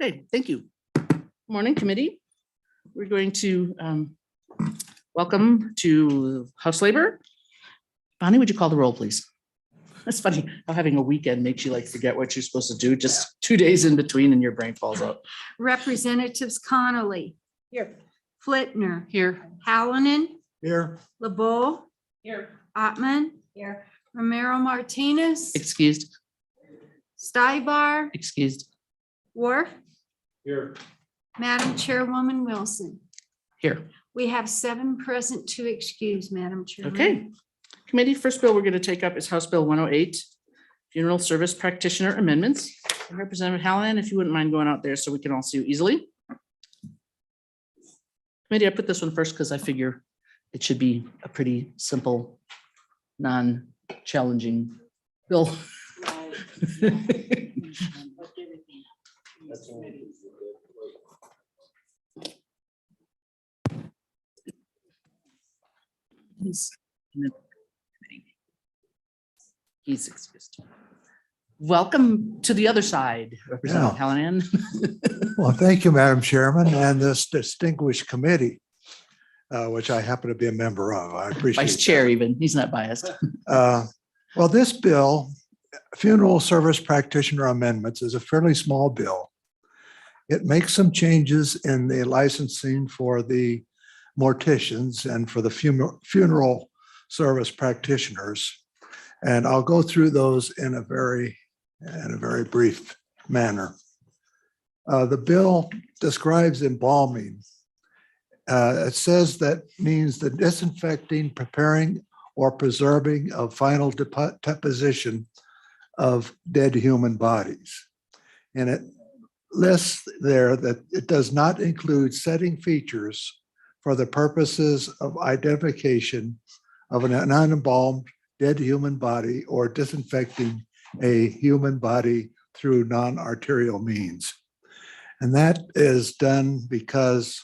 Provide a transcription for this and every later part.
Okay, thank you. Morning, committee. We're going to welcome to House Labor. Bonnie, would you call the roll, please? It's funny how having a weekend makes you like forget what you're supposed to do, just 2 days in between and your brain falls out. Representatives Connolly. Here. Flitner. Here. Hallinan. Here. LeBeau. Here. Ottman. Here. Romero Martinez. Excused. Stybar. Excused. Worf. Here. Madam Chairwoman Wilson. Here. We have 7 present, 2 excused, Madam Chairwoman. Okay. Committee, first bill we're going to take up is House Bill 108, Funeral Service Practitioner Amendments. Representative Hallinan, if you wouldn't mind going out there so we can all see you easily. Committee, I put this one first because I figure it should be a pretty simple, non-challenging bill. He's excused. Welcome to the other side, Representative Hallinan. Well, thank you, Madam Chairman, and this distinguished committee, which I happen to be a member of. I appreciate Vice Chair even, he's not biased. Well, this bill, Funeral Service Practitioner Amendments, is a fairly small bill. It makes some changes in the licensing for the morticians and for the funeral service practitioners. And I'll go through those in a very brief manner. The bill describes embalming. It says that means the disinfecting, preparing, or preserving of final deposition of dead human bodies. And it lists there that it does not include setting features for the purposes of identification of an unembalmed dead human body or disinfecting a human body through non-arterial means. And that is done because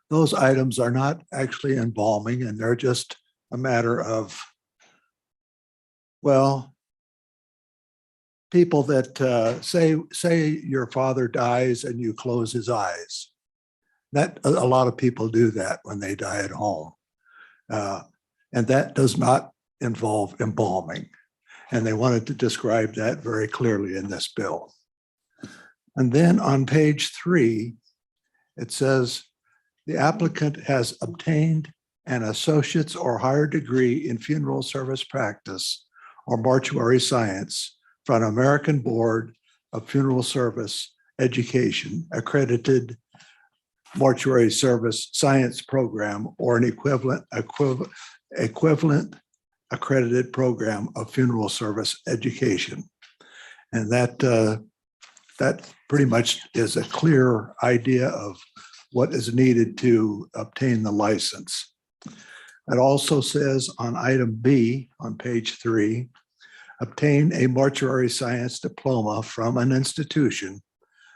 those items are not actually embalming, and they're just a matter of, well, people that say your father dies and you close his eyes. That a lot of people do that when they die at home. And that does not involve embalming. And they wanted to describe that very clearly in this bill. And then on page 3, it says the applicant has obtained an associate's or higher degree in funeral service practice or mortuary science from an American Board of Funeral Service Education accredited mortuary service science program or an equivalent accredited program of funeral service education. And that pretty much is a clear idea of what is needed to obtain the license. It also says on item B on page 3, obtain a mortuary science diploma from an institution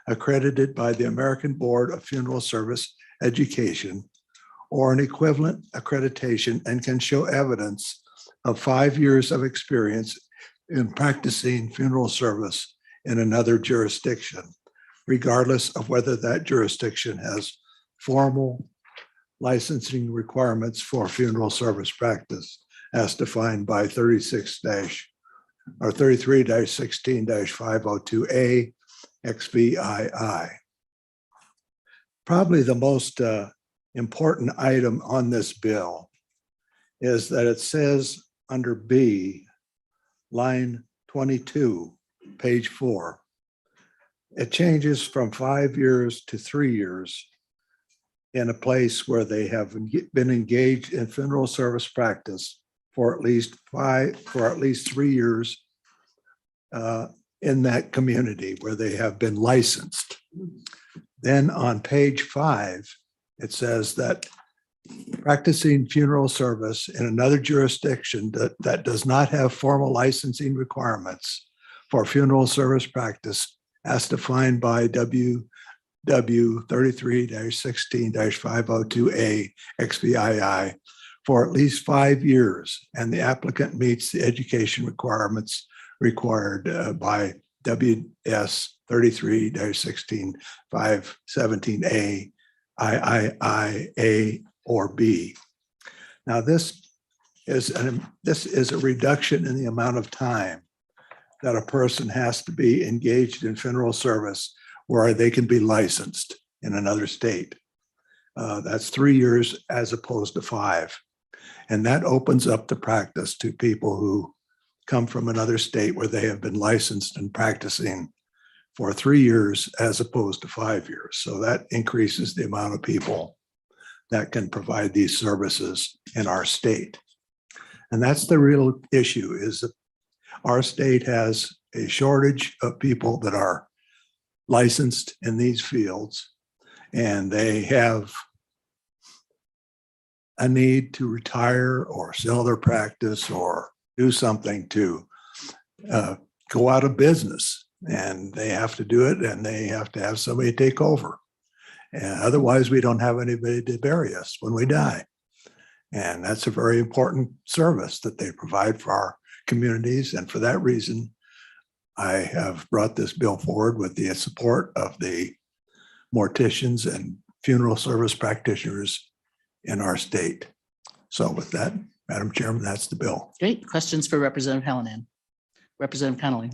accredited by the American Board of Funeral Service Education or an equivalent accreditation and can show evidence of 5 years of experience in practicing funeral service in another jurisdiction, regardless of whether that jurisdiction has formal licensing requirements for service practice as defined by 33-16-502A XVI. Probably the most important item on this bill is that it says under B, line 22, page 4, it changes from 5 years to 3 years in a place where they have been engaged in funeral service practice for at least 3 years in that community where they have been licensed. Then on page 5, it says that practicing funeral service in another jurisdiction that does not have formal licensing requirements for funeral service practice as defined by WW 33-16-502A XVI for at least 5 years, and the applicant meets the education requirements required by WS 33-16-517A, III, or B. Now, this is a reduction in the amount of time that a person has to be engaged in funeral service where they can be licensed in another state. That's 3 years as opposed to 5. And that opens up the practice to people who come from another state where they have been licensed and practicing for 3 years as opposed to 5 years. So that increases the amount of people that can provide these services in our state. And that's the real issue, is that our state has a shortage of people that are licensed in these fields, and they have a need to retire or sell their practice or do something to go out of business. And they have to do it, and they have to have somebody take over. And otherwise, we don't have anybody to bury us when we die. And that's a very important service that they provide for our communities. And for that reason, I have brought this bill forward with the support of the morticians and funeral service practitioners in our state. So with that, Madam Chairman, that's the bill. Great. Questions for Representative Hallinan? Representative Connolly.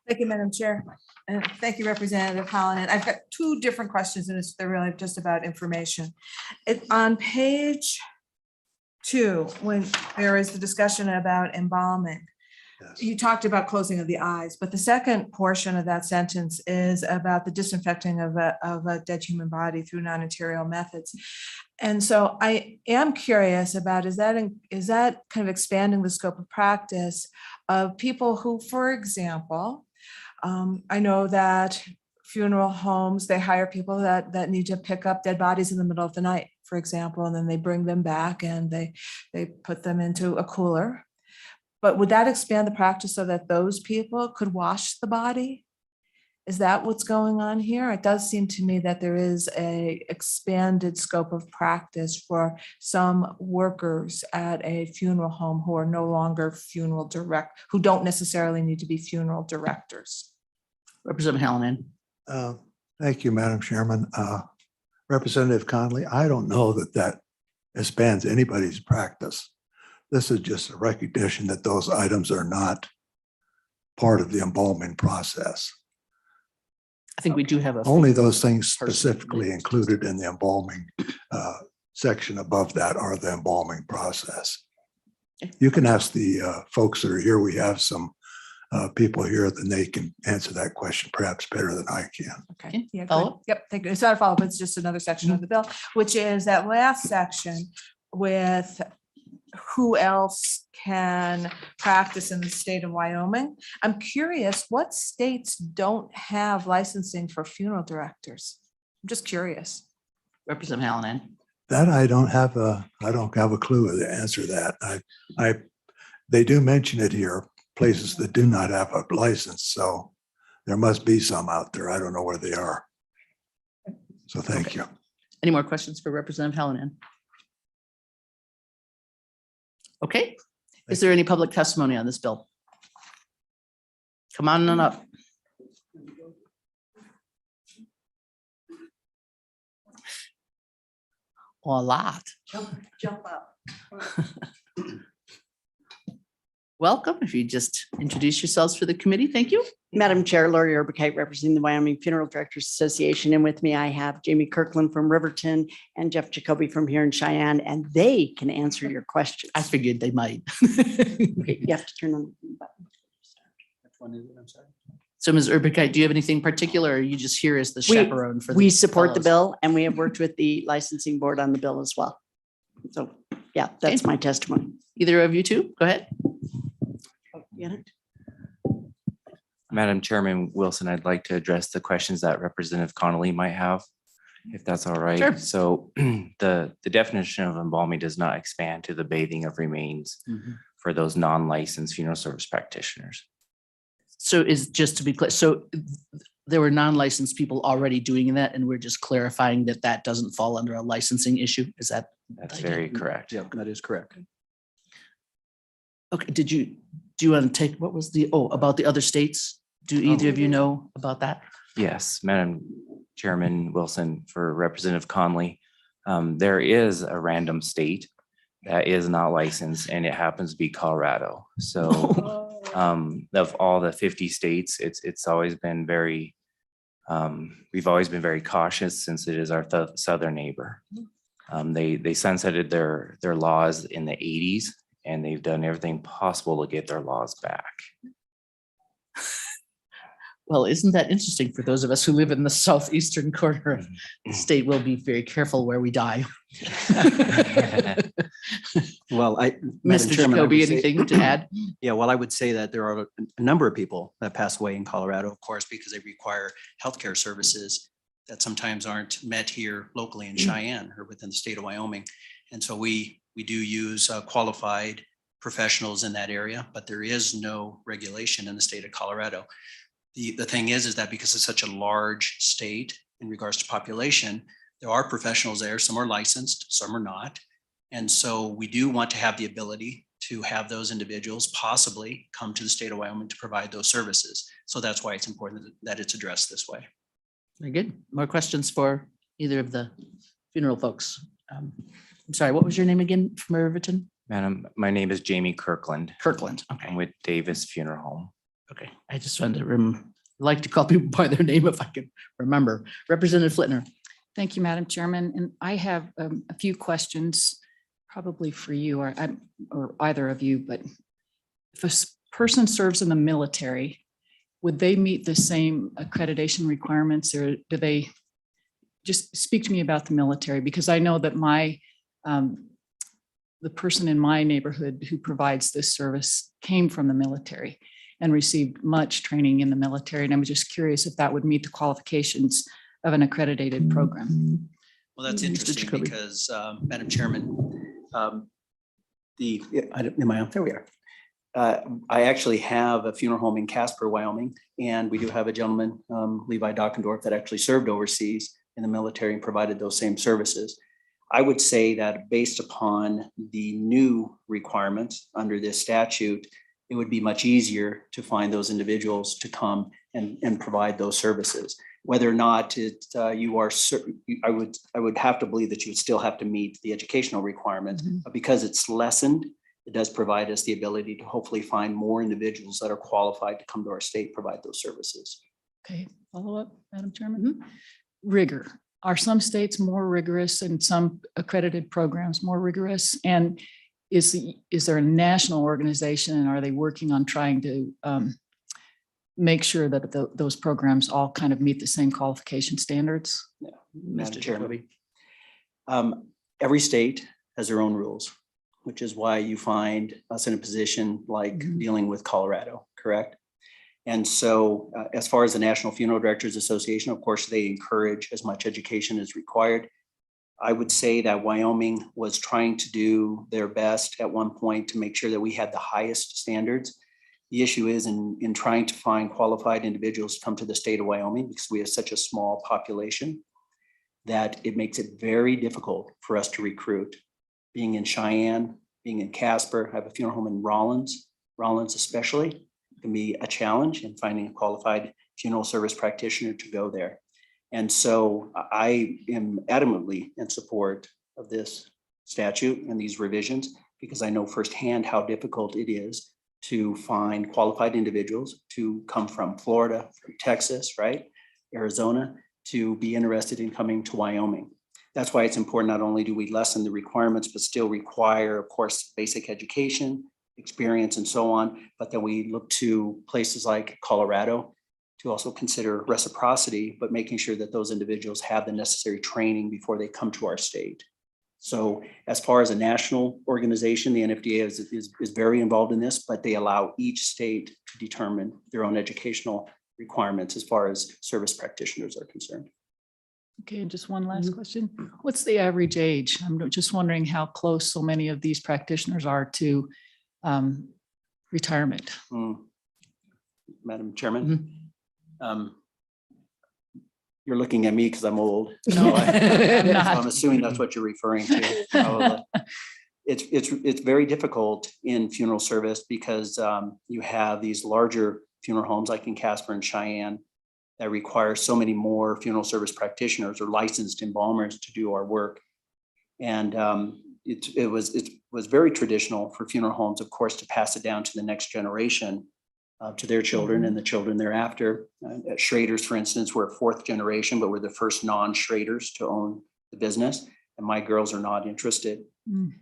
Thank you, Madam Chair. And thank you, Representative Hallinan. I've got 2 different questions, and they're really just about information. On page 2, when there is the discussion about embalming, Yes. you talked about closing of the eyes, but the second portion of that sentence is about the disinfecting of a dead human body through non-arterial methods. And so I am curious about, is that kind of expanding the scope of practice of people who, for example, I know that funeral homes, they hire people that need to pick up dead bodies in the middle of the night, for example, and then they bring them back and they put them into a cooler. But would that expand the practice so that those people could wash the body? Is that what's going on here? It does seem to me that there is a expanded scope of practice for some workers at a funeral home who are no longer who don't necessarily need to be funeral directors. Representative Hallinan. Thank you, Madam Chairman. Representative Connolly, I don't know that expands anybody's practice. This is just a recognition that those items are not part of the embalming process. I think we do have a. Only those things specifically included in the embalming section above that are the embalming process. You can ask the folks that are here. We have some people here, then they can answer that question perhaps better than I can. Okay. Yeah. Follow Good. Yep. Thank you. It's not a follow-up. It's just another section of the bill, which is that last section with who else can practice in the state of Wyoming. I'm curious, what states don't have licensing for funeral directors? I'm just curious. Representative Hallinan. That I don't have a clue to answer that. They do mention it here, places that do not have a license. So there must be some out there. I don't know where they are. So thank you. Any more questions for Representative Hallinan? Okay. Is there any public testimony on this bill? Come on up. Well, a lot. Jump up. Welcome. If you just introduce yourselves for the committee, thank you. Madam Chair, Lori Urbicite, representing the Wyoming Funeral Directors Association. And with me, I have Jamie Kirkland from Riverton and Jeff Jacoby from here in Cheyenne, and they can answer your questions. I figured they might. Okay, you have to turn on the button. Which one is it? I'm sorry. So Ms. Urbicite, do you have anything particular, or are you just here as the We- chaperone for? We support the fellows? bill, and we have worked with the licensing board on the bill as well. So, yeah, that's my testimony. Either of you two, go ahead. Yeah. Madam Chairman Wilson, I'd like to address the questions that Representative Connolly might have, if that's all right. Sure. So the definition of embalming does not expand to the bathing of remains for those non-licensed funeral service practitioners. So is, just to be clear, so there were non-licensed people already doing that, and we're just clarifying that that doesn't fall under a licensing issue? Is that? That's very correct. Yeah, that is correct. Okay, did you, do you want to take, what was the, about the other states? Do either of you know about that? Yes, Madam Chairman Wilson, for Representative Conley, there is a random state that is not licensed, and it happens to be Colorado. So of all the 50 states, it's always been very, we've always been very cautious since it is our southern neighbor. They sunsetted their laws in the 80s, and they've done everything possible to get their laws back. Well, isn't that interesting for those of us who live in the southeastern corner of the state? We'll be very careful where we die. Well, Mr. Jacoby, anything to add? Yeah, well, I would say that there are a number of people that pass away in Colorado, of course, because they require healthcare services that sometimes aren't met here locally in Cheyenne or within the state of Wyoming. And so we do use qualified professionals in that area, but there is no regulation in the state of Colorado. The thing is that because it's such a large state in regards to population, there are professionals there. Some are licensed, some are not. And so we do want to have the ability to have those individuals possibly come to the state of Wyoming to provide those services. So that's why it's important that it's addressed this way. Very good. More questions for either of the funeral folks? I'm sorry, what was your name again from Riverton? Madam, my name is Jamie Kirkland. Kirkland. I'm Okay. with Davis Funeral Home. Okay. I just wanted to like to call people by their name if I can remember. Representative Flitner. Thank you, Madam Chairman. And I have a few questions probably for you or either of you, but if a person serves in the military, would they meet the same accreditation requirements, or do they just speak to me about the military? Because I know that the person in my neighborhood who provides this service came from the military and received much training in the military. And I'm just curious if that would meet the qualifications of an accredited program. Well, that's Mr. interesting Jacoby. because, Madam Chairman, am I on? There we are. I actually have a funeral home in Casper, Wyoming, and we do have a gentleman, Levi Dockendorf, that actually served overseas in the military and provided those same services. I would say that based upon the new requirements under this statute, it would be much easier to find those individuals to come and provide those services. Whether or not you are certain, I would have to believe that you would still have to meet the educational requirements, but because it's lessened, it does provide us the ability to hopefully find more individuals that are qualified to come to our state, provide those services. Okay, follow up, Madam Chairman. Rigor. Are some states more rigorous and some accredited programs more rigorous? And is there a national organization, and are they working on trying to make sure that those programs all kind of meet the same qualification standards? Yeah. Mr. Madam Chairman. Jacoby. Every state has their own rules, which is why you find us in a position like dealing with Colorado, correct? And so as far as the National Funeral Directors Association, of course, they encourage as much education as required. I would say that Wyoming was trying to do their best at one point to make sure that we had the highest standards. The issue is in trying to find qualified individuals to come to the state of Wyoming, because we have such a small population, that it makes it very difficult for us to recruit. Being in Cheyenne, being in Casper, I have a funeral home in Rollins especially, can be a challenge in finding a qualified funeral service practitioner to go there. And so I am adamantly in support of this statute and these revisions, because I know firsthand how difficult it is to find qualified individuals to come from Florida, from Texas, right? Arizona, to be interested in coming to Wyoming. That's why it's important, not only do we lessen the requirements, but still require, of course, basic education, experience, and so on. But then we look to places like Colorado to also consider reciprocity, but making sure that those individuals have the necessary training before they come to our state. So as far as a national organization, the NFDA is very involved in this, but they allow each state to determine their own educational requirements as far as service practitioners are concerned. Okay, and just one last question. What's the average age? I'm just wondering how close so many of these practitioners are to retirement. Madam Chairman, you're looking at me because I'm old. No, So I'm not. I'm assuming that's what you're referring to. Probably. it's very difficult in funeral service because you have these larger funeral homes like in Casper and Cheyenne that require so many more funeral service practitioners or licensed embalmers to do our work. And it was very traditional for funeral homes, of course, to pass it down to the next generation, to their children and the children thereafter. Schraders, for instance, were a fourth generation, but we're the first non-Schraders to own the business. And my girls are not interested.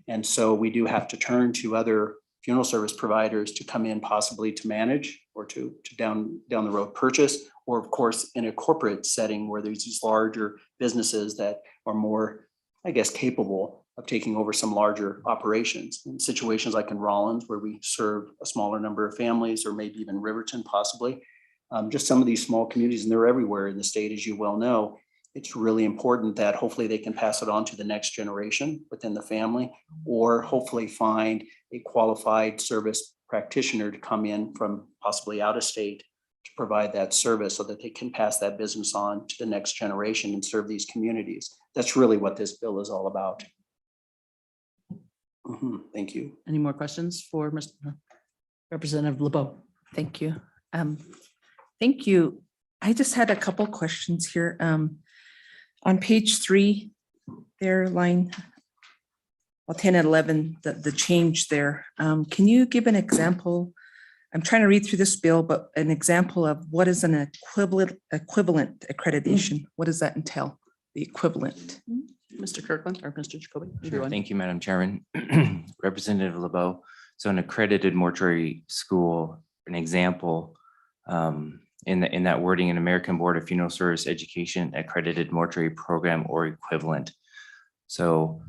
And so we do have to turn to other funeral service providers to come in possibly to manage or to down the road purchase, or of course, in a corporate setting where there's these larger businesses that are more, I guess, capable of taking over some larger operations. In situations like in Rollins, where we serve a smaller number of families, or maybe even Riverton possibly, just some of these small communities, and they're everywhere in the state, as you well know. It's really important that hopefully they can pass it on to the next generation within the family, or hopefully find a qualified service practitioner to come in from possibly out of state to provide that service so that they can pass that business on to the next generation and serve these communities. That's really what this bill is all about. Thank you. Any more questions for Mr. Representative LeBeau? Thank you. Thank you. I just had a couple questions here. On page 3, there, line 10 and 11, the change there. Can you give an example? I'm trying to read through this bill, but an example of what is an equivalent accreditation? What does that entail? The equivalent. Mr. Kirkland or Mr. Jacoby? Either Sure. one. Thank you, Madam Chairman. Representative LeBeau. So an accredited mortuary school, an example, in that wording, an American Board of Funeral Service Education accredited mortuary program or equivalent. So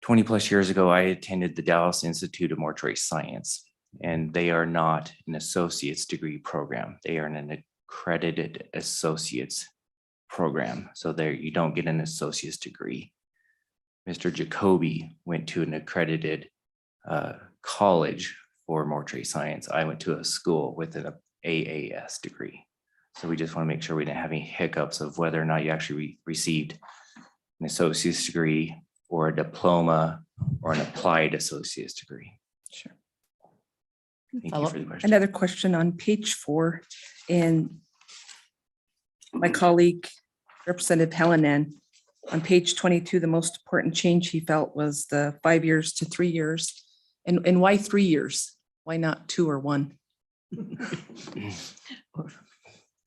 20 plus years ago, I attended the Dallas Institute of Mortuary Science, and they are not an associate's degree program. They are an accredited associate's program. So there you don't get an associate's degree. Mr. Jacoby went to an accredited college for mortuary science. I went to a school with an AAS degree. So we just want to make sure we didn't have any hiccups of whether or not you actually received an associate's degree or a diploma or an applied associate's degree. Sure. Thank you for the question. Another question on page 4, and my colleague, Representative Hallinan, on page 22, the most important change he felt was the 5 years to 3 years. And why 3 years? Why not 2 or 1?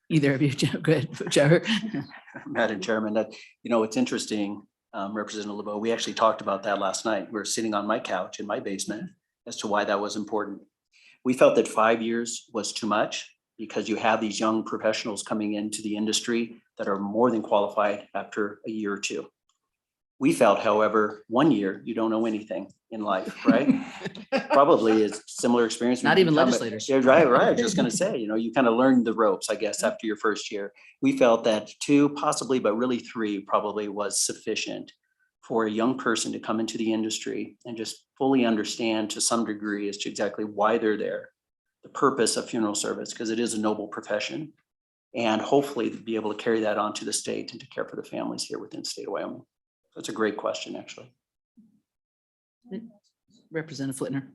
Either of you, go ahead, whichever. Madam Chairman, that, it's interesting, Representative LeBeau, we actually talked about that last night. We were sitting on my couch in my basement as to why that was important. We felt that 5 years was too much because you have these young professionals coming into the industry that are more than qualified after a year or two. We felt, however, 1 year, you don't know anything in life, right? Probably is similar experience. Not even legislators. Yeah, right. I was just going to say, you kind of learn the ropes, I guess, after your first year. We felt that 2 possibly, but really 3 probably was sufficient for a young person to come into the industry and just fully understand to some degree as to exactly why they're there, the purpose of funeral service, because it is a noble profession, and hopefully be able to carry that on to the state and to care for the families here within the state of Wyoming. That's a great question, actually. Representative Flitner.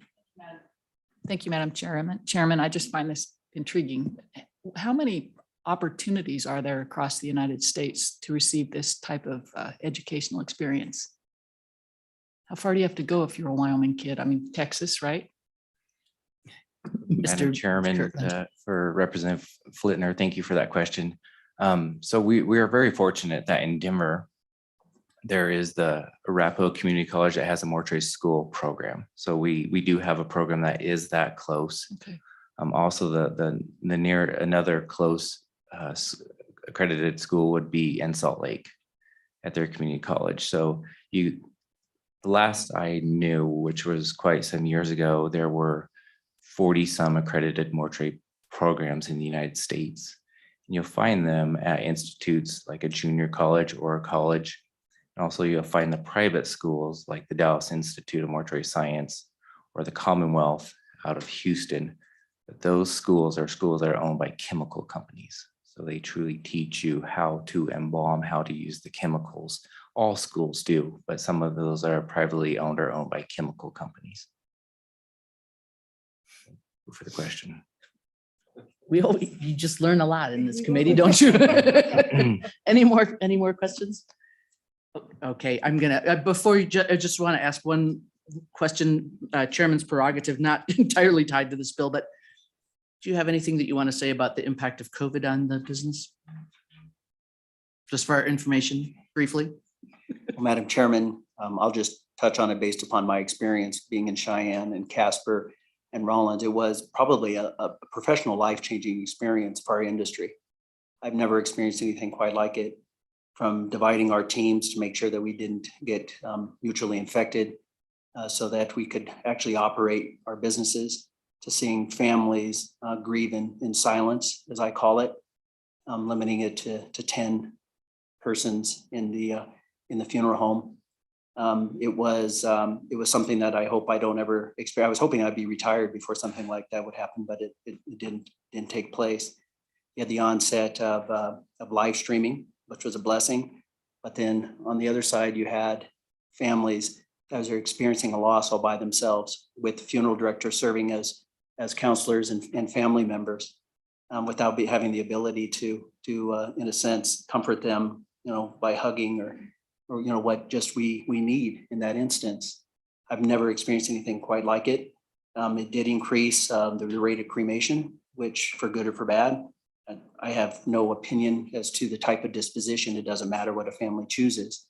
Thank you, Madam Chairman, I just find this intriguing. How many opportunities are there across the United States to receive this type of educational experience? How far do you have to go if you're a Wyoming kid? I mean, Texas, right? Madam Mr. Chairman, Kirkland. for Representative Flitner, thank you for that question. So we are very fortunate that in Denver, there is the Arapahoe Community College that has a mortuary school program. So we do have a program that is that close. Okay. Also the near another close accredited school would be in Salt Lake at their community college. So the last I knew, which was quite some years ago, there were 40 some accredited mortuary programs in the United States. And you'll find them at institutes like a junior college or a college. And also you'll find the private schools like the Dallas Institute of Mortuary Science or the Commonwealth out of Houston. But those schools are schools that are owned by chemical companies. So they truly teach you how to embalm, how to use the chemicals, all schools do, but some of those are privately owned or owned by chemical companies. For the question. You just learn a lot in this committee, don't you? Any more questions? Okay, I'm gonna, before you, I just want to ask one question, Chairman's prerogative, not entirely tied to this bill, but do you have anything that you want to say about the impact of COVID on the business? Just for our information, briefly. Well, Madam Chairman, I'll just touch on it based upon my experience being in Cheyenne and Casper and Rollins. It was probably a professional life-changing experience for our industry. I've never experienced anything quite like it, from dividing our teams to make sure that we didn't get mutually infected so that we could actually operate our businesses, to seeing families grieve in silence, as I call it, limiting it to 10 persons in the funeral home. It was something that I hope I don't ever experience. I was hoping I'd be retired before something like that would happen, but it didn't take place. You had the onset of live streaming, which was a blessing. But then on the other side, you had families that are experiencing a loss all by themselves, with the funeral director serving as counselors and family members, without having the ability to in a sense, comfort them, by hugging or what just we need in that instance. I've never experienced anything quite like it. It did increase the rate of cremation, which for good or for bad. I have no opinion as to the type of disposition. It doesn't matter what a family chooses.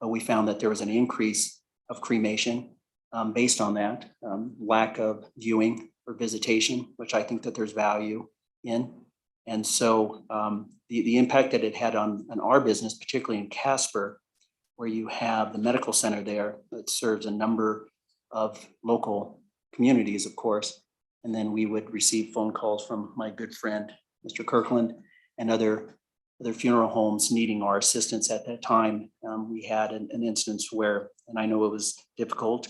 But we found that there was an increase of cremation based on that lack of viewing or visitation, which I think that there's value in. And so the impact that it had on our business, particularly in Casper, where you have the medical center there that serves a number of local communities, of course. And then we would receive phone calls from my good friend, Mr. Kirkland, and other funeral homes needing our assistance at that time. We had an instance where, and I know it was difficult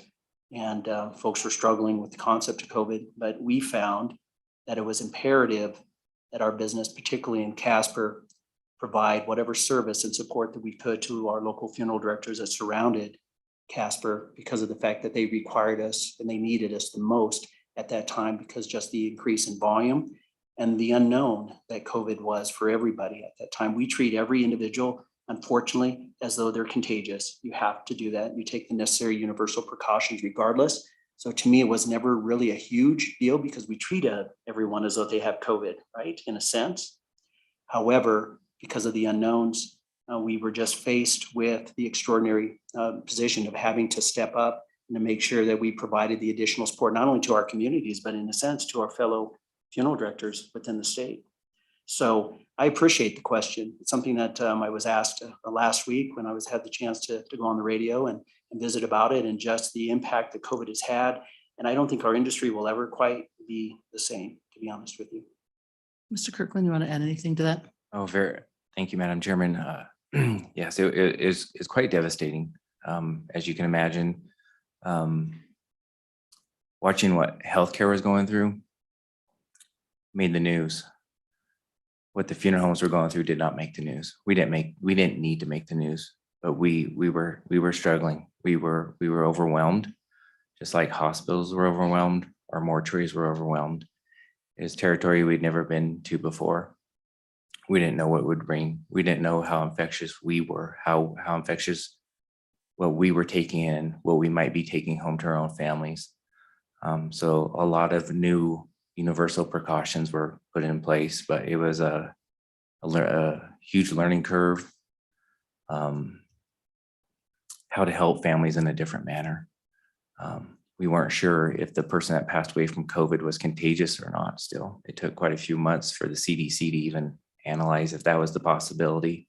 and folks were struggling with the concept of COVID, but we found that it was imperative that our business, particularly in Casper, provide whatever service and support that we could to our local funeral directors that surrounded Casper, because of the fact that they required us and they needed us the most at that time, because just the increase in volume and the unknown that COVID was for everybody at that time. We treat every individual, unfortunately, as though they're contagious. You have to do that. You take the necessary universal precautions regardless. So to me, it was never really a huge deal because we treat everyone as though they have COVID, right, in a sense. However, because of the unknowns, we were just faced with the extraordinary position of having to step up and to make sure that we provided the additional support, not only to our communities, but in a sense to our fellow funeral directors within the state. So I appreciate the question. It's something that I was asked last week when I had the chance to go on the radio and visit about it, and just the impact that COVID has had. And I don't think our industry will ever quite be the same, to be honest with you. Mr. Kirkland, you want to add anything to that? Oh, thank you, Madam Chairman. Yes, it's quite devastating. As you can imagine, watching what healthcare was going through made the news. What the funeral homes were going through did not make the news. We didn't need to make the news, but we were struggling. We were overwhelmed, just like hospitals were overwhelmed, our mortuaries were overwhelmed. It's territory we'd never been to before. We didn't know what it would bring. We didn't know how infectious we were, how infectious what we were taking in, what we might be taking home to our own families. So a lot of new universal precautions were put in place, but it was a huge learning curve. How to help families in a different manner. We weren't sure if the person that passed away from COVID was contagious or not still. It took quite a few months for the CDC to even analyze if that was the possibility.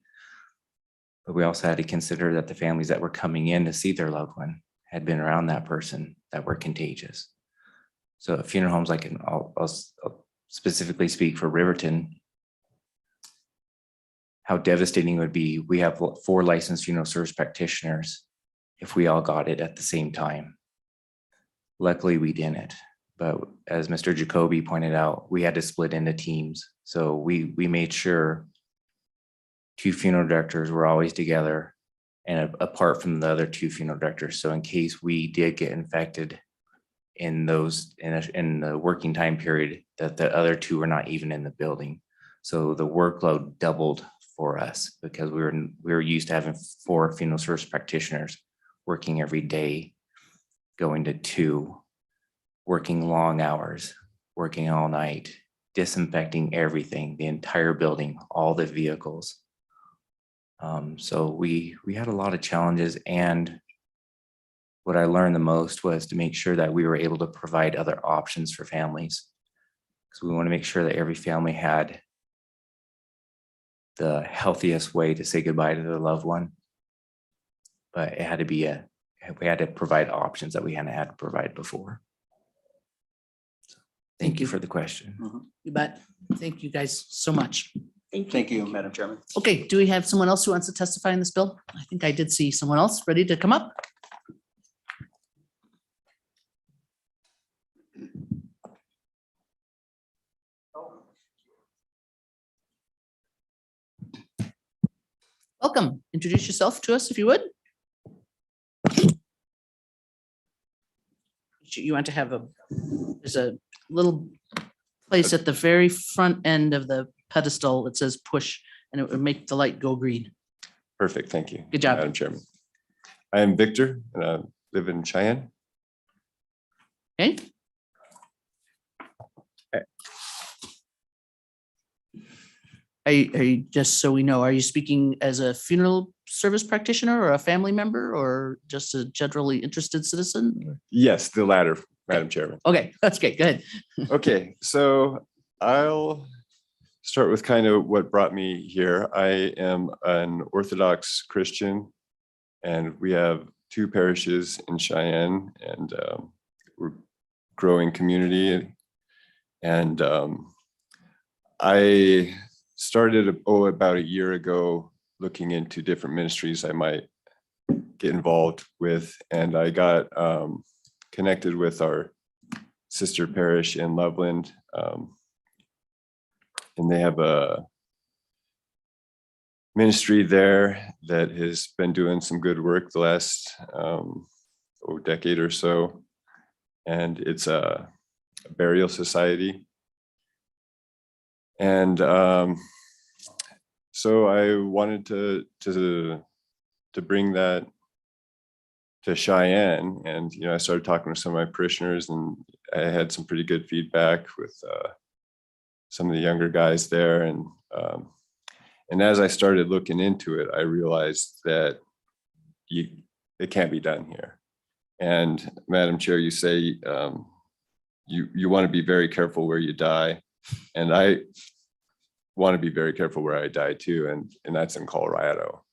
But we also had to consider that the families that were coming in to see their loved one had been around that person that were contagious. So at funeral homes, I'll specifically speak for Riverton, how devastating it would be. We have 4 licensed funeral service practitioners if we all got it at the same time. Luckily, we didn't. But as Mr. Jacoby pointed out, we had to split into teams. So we made sure 2 funeral directors were always together and apart from the other two funeral directors. So in case we did get infected in those, in the working time period, that the other two were not even in the building. So the workload doubled for us because we were used to having 4 funeral service practitioners working every day, going to 2, working long hours, working all night, disinfecting everything, the entire building, all the vehicles. So we had a lot of challenges, and what I learned the most was to make sure that we were able to provide other options for families. So we want to make sure that every family had the healthiest way to say goodbye to their loved one. But it had to be we had to provide options that we hadn't had to provide before. Thank you for the question. You bet. Thank you guys so much. Thank you, Madam Chairman. Okay, do we have someone else who wants to testify in this bill? I think I did see someone else ready to come up. Welcome. Introduce yourself to us if you would. You want to have there's a little place at the very front end of the pedestal that says push, and it would make the light go green. Perfect, thank you. Good job. Madam Chairman. I am Victor and I live in Cheyenne. Okay, just so we know, are you speaking as a funeral service practitioner or a family member or just a generally interested citizen? Yes, the latter, Madam Chairman. Okay, that's good. Go ahead. Okay, so I'll start with kind of what brought me here. I am an Orthodox Christian, and we have 2 parishes in Cheyenne, and we're growing community. And I started about a year ago looking into different ministries I might get involved with, and I got connected with our sister parish in Loveland, and they have a ministry there that has been doing some good work the last decade or so, and it's a burial society. And so I wanted to bring that to Cheyenne, and I started talking with some of my parishioners, and I had some pretty good feedback with some of the younger guys there, and as I started looking into it, I realized that it can't be done here. And Madam Chair, you say you want to be very careful where you die, and I want to be very careful where I die too, and that's in Colorado.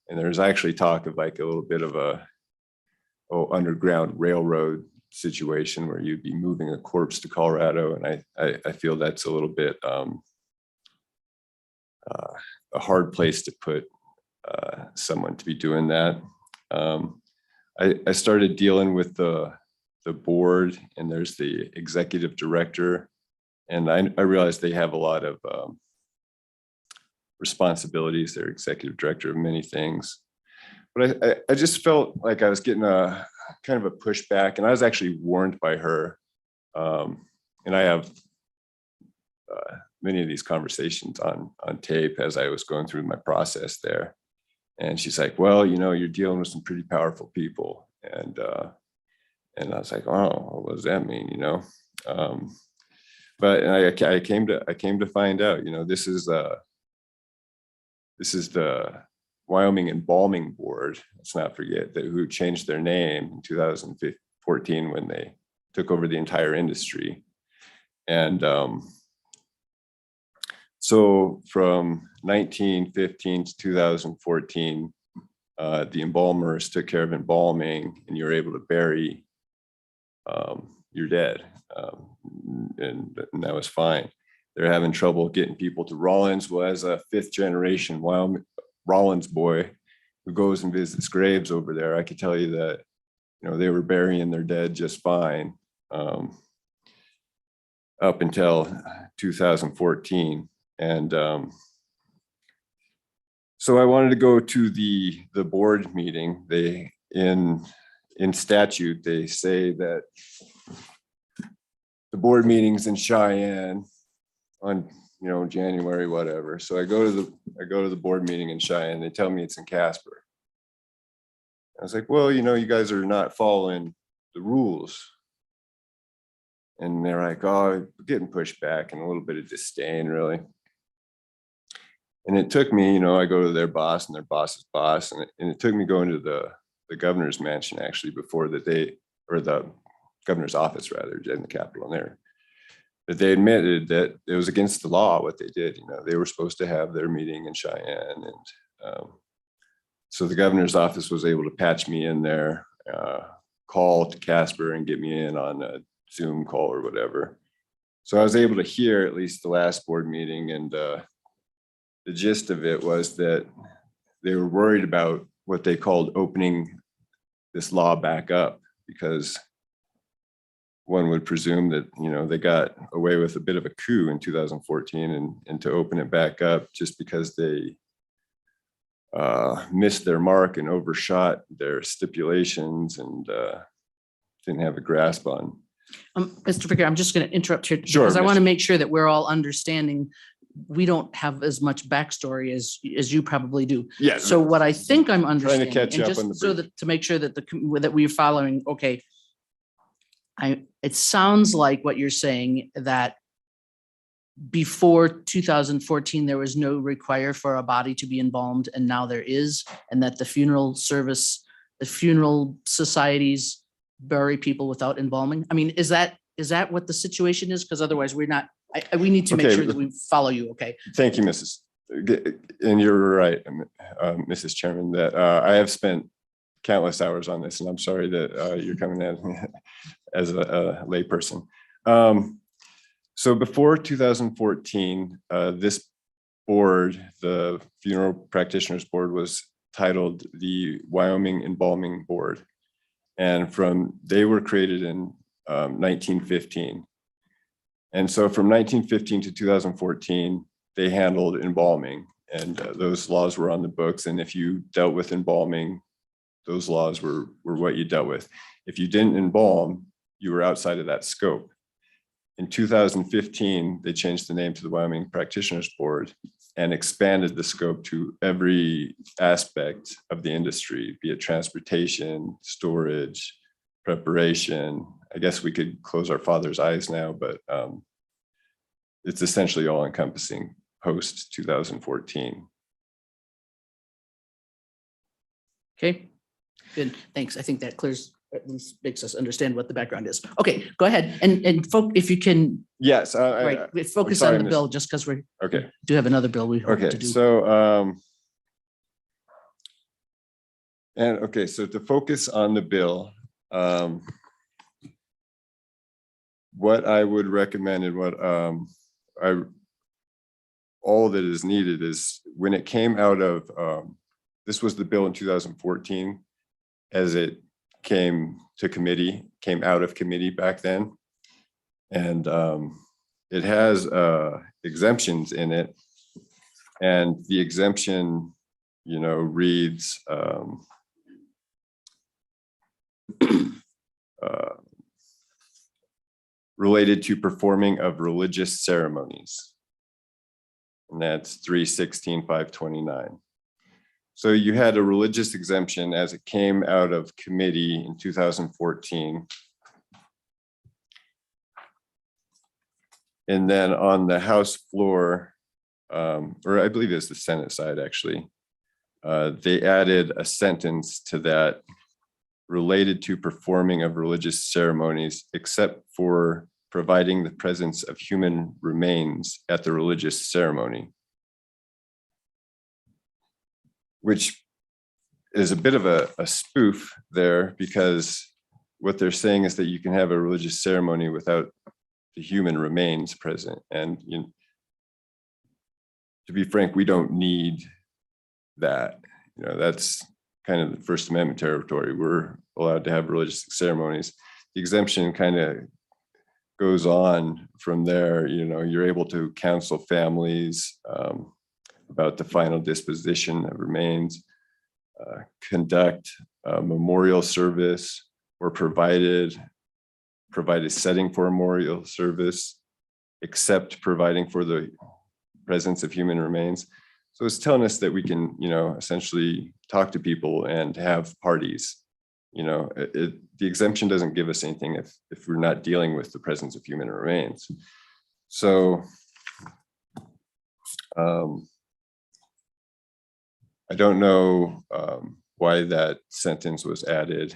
And there's actually talk of like a little bit of a underground railroad situation where you'd be moving a corpse to Colorado, and I feel that's a little bit a hard place to put someone to be doing that. I started dealing with the board, and there's the executive director, and I realized they have a lot of responsibilities. They're executive director of many things, but I just felt like I was getting a kind of a pushback, and I was actually warned by her, and I have many of these conversations on tape as I was going through my process there. And she's like, well, you're dealing with some pretty powerful people. And I was like, oh, what does that mean? But I came to find out, this is the Wyoming Embalming Board. Let's not forget that, who changed their name in 2014 when they took over the entire industry. And so from 1915 to 2014, the embalmers took care of embalming, and you're able to bury your dead, and that was fine. They're having trouble getting people to Rollins. Well, as a 5th generation Wyoming Rollins boy who goes and visits graves over there, I could tell you that they were burying their dead just fine up until 2014. And So I wanted to go to the board meeting. They, in statute, they say that the board meetings in Cheyenne on, January, whatever. So I go to the board meeting in Cheyenne. They tell me it's in Casper. I was like, well, you guys are not following the rules. And they're like, oh, getting pushed back and a little bit of disdain, really. And it took me, I go to their boss and their boss's boss, and it took me going to the governor's mansion actually before or the governor's office rather, in the Capitol there, that they admitted that it was against the law what they did. They were supposed to have their meeting in Cheyenne, and so the governor's office was able to patch me in there, call to Casper and get me in on a Zoom call or whatever. So I was able to hear at least the last board meeting, and the gist of it was that they were worried about what they called opening this law back up, because one would presume that, they got away with a bit of a coup in 2014 and to open it back up just because they missed their mark and overshot their stipulations and didn't have a grasp on. Mr. Vicker, I'm just going to interrupt here Sure, because I want to Miss- make sure that we're all understanding. We don't have as much backstory as you probably do. Yeah. So what I think I'm Trying understanding, to catch and up just on the so brief. that to make sure that that we're following, okay. It sounds like what you're saying that before 2014, there was no require for a body to be embalmed, and now there is, and that the funeral societies bury people without embalming. I mean, is that what the situation is? Because otherwise we're not, we need to make Okay. sure that we follow you, okay? Thank you, Mrs. And you're right, Mrs. Chairman, that I have spent countless hours on this, and I'm sorry that you're coming at me as a layperson. So before 2014, this board, the Funeral Practitioners Board, was titled the Wyoming Embalming Board. And they were created in 1915. And so from 1915 to 2014, they handled embalming, and those laws were on the books. And if you dealt with embalming, those laws were what you dealt with. If you didn't embalm, you were outside of that scope. In 2015, they changed the name to the Wyoming Practitioners Board and expanded the scope to every aspect of the industry, be it transportation, storage, preparation. I guess we could close our father's eyes now, but it's essentially all encompassing post 2014. Okay, good, thanks. I think that clears, at least makes us understand what the background is. Okay, go ahead and folk, if you can, Yes. right, focus sorry, on the Miss- bill just because we Okay. do have another bill we hope to Okay. do. So, so to focus on the bill, what I would recommend and what all that is needed is when it came out of, this was the bill in 2014, as it came out of committee back then. And it has exemptions in it. And the exemption, reads, related to performing of religious ceremonies. And that's 316.529. So you had a religious exemption as it came out of committee in 2014. And then on the House floor, or I believe it's the Senate side actually, they added a sentence to that related to performing of religious ceremonies, except for providing the presence of human remains at the religious ceremony, which is a bit of a spoof there, because what they're saying is that you can have a religious ceremony without the human remains present. And to be frank, we don't need that. That's kind of the First Amendment territory. We're allowed to have religious ceremonies. The exemption kind of goes on from there. You're able to counsel families about the final disposition of remains, conduct a memorial service or provide a setting for a memorial service, except providing for the presence of human remains. So it's telling us that we can, essentially talk to people and have parties. The exemption doesn't give us anything if we're not dealing with the presence of human remains. So I don't know why that sentence was added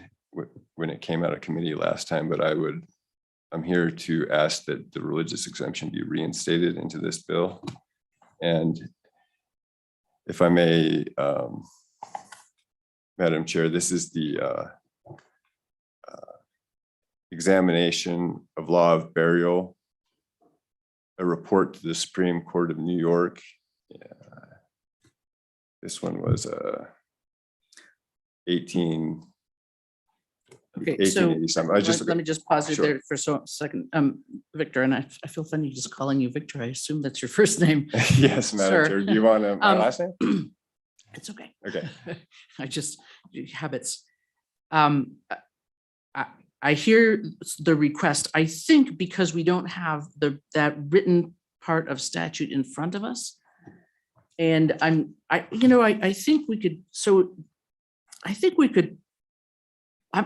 when it came out of committee last time, but I'm here to ask that the religious exemption be reinstated into this bill. And if I may, Madam Chair, this is the examination of law of burial, a report to the Supreme Court of New York. This one was 18. Okay, so 1880 something. let me just pause you Sure. there for a second. Victor, and I feel funny just calling you Victor. I assume that's your first name. Yes, Madam Sir. Chair. Do you want my last name? It's okay. Okay. I just, habits. I hear the request. I think because we don't have that written part of statute in front of us. And I think we could,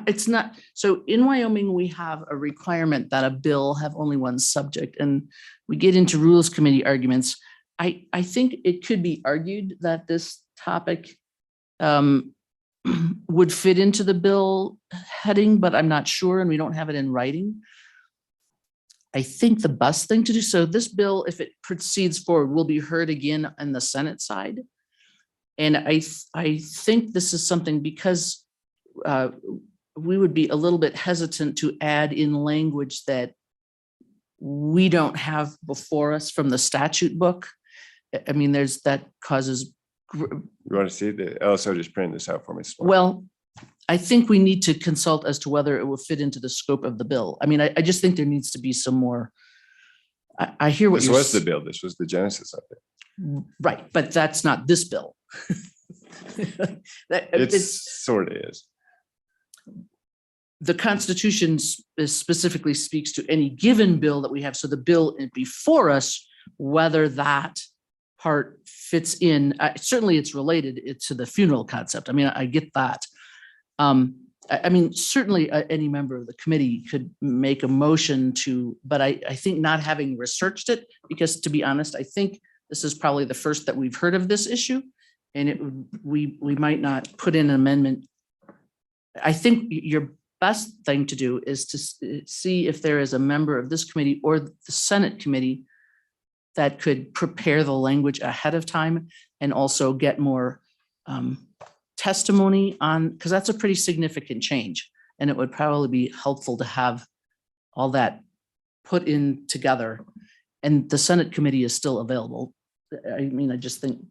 it's not, so in Wyoming, we have a requirement that a bill have only one subject, and we get into rules committee arguments. I think it could be argued that this topic would fit into the bill heading, but I'm not sure, and we don't have it in writing. I think the best thing to do, so this bill, if it proceeds forward, will be heard again on the Senate side. And I think this is something because we would be a little bit hesitant to add in language that we don't have before us from the statute book. I mean, that causes. You want to see the LSO just printed this out for me? Well, I think we need to consult as to whether it will fit into the scope of the bill. I mean, I just think there needs to be some more. I hear what This you're was the bill. This was the genesis of it. right, but that's not this bill. It's sort of is. The Constitution specifically speaks to any given bill that we have. So the bill before us, whether that part fits in, certainly it's related to the funeral concept. I mean, I get that. I mean, certainly any member of the committee could make a motion to, but I think not having researched it, because to be honest, I think this is probably the first that we've heard of this issue, and we might not put in an amendment. I think your best thing to do is to see if there is a member of this committee or the Senate committee that could prepare the language ahead of time and also get more testimony on, because that's a pretty significant change. And it would probably be helpful to have all that put in together. And the Senate committee is still available. I mean, I just think,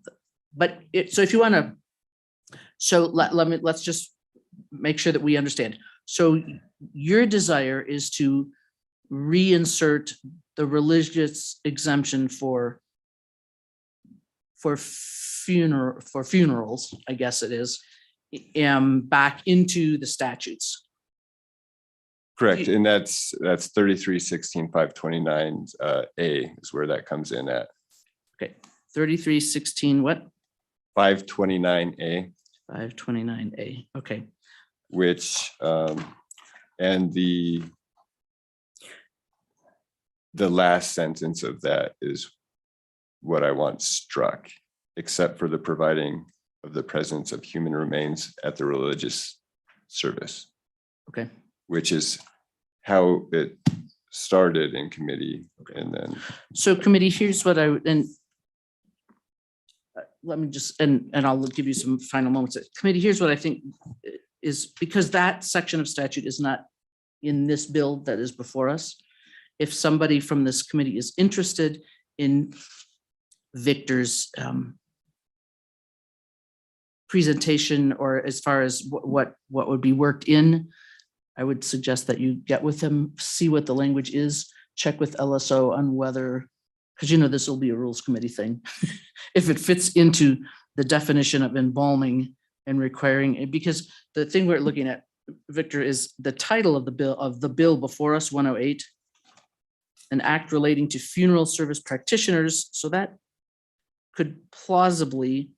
but so if you want to, so let's just make sure that we understand. So your desire is to reinsert the religious exemption for funerals, I guess it is, back into the statutes. Correct. And that's 33-16-529 A is where that comes in at. Okay, 33-16 what? 529 A. 529 A. Okay. Which and the last sentence of that is what I want struck, except for the providing of the presence of human remains at the religious service. Okay. Which is how it started in committee. Okay. And then. So committee, here's what let me just, and I'll give you some final moments. Committee, here's what I think is, because that section of statute is not in this bill that is before us. If somebody from this committee is interested in Victor's presentation, or as far as what would be worked in, I would suggest that you get with him, see what the language is, check with LSO on whether because you know this will be a rules committee thing. If it fits into the definition of embalming and requiring it, because the thing we're looking at, Victor, is the title of the bill before us, 108. An act relating to funeral service practitioners. So that could plausibly,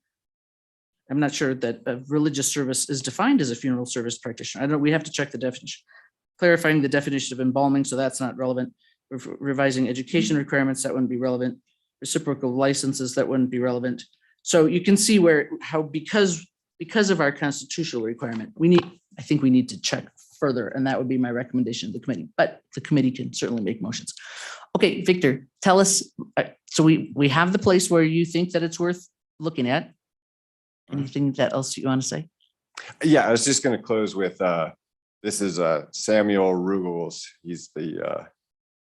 I'm not sure that a religious service is defined as a funeral service practitioner. I don't, we have to check the definition. Clarifying the definition of embalming, so that's not relevant. Revising education requirements, that wouldn't be relevant. Reciprocal licenses, that wouldn't be relevant. So you can see how because of our constitutional requirement, I think we need to check further, and that would be my recommendation to the committee, but the committee can certainly make motions. Okay, Victor, tell us, so we have the place where you think that it's worth looking at. Anything that else you want to say? Yeah, I was just going to close with, this is Samuel Ruggles. He's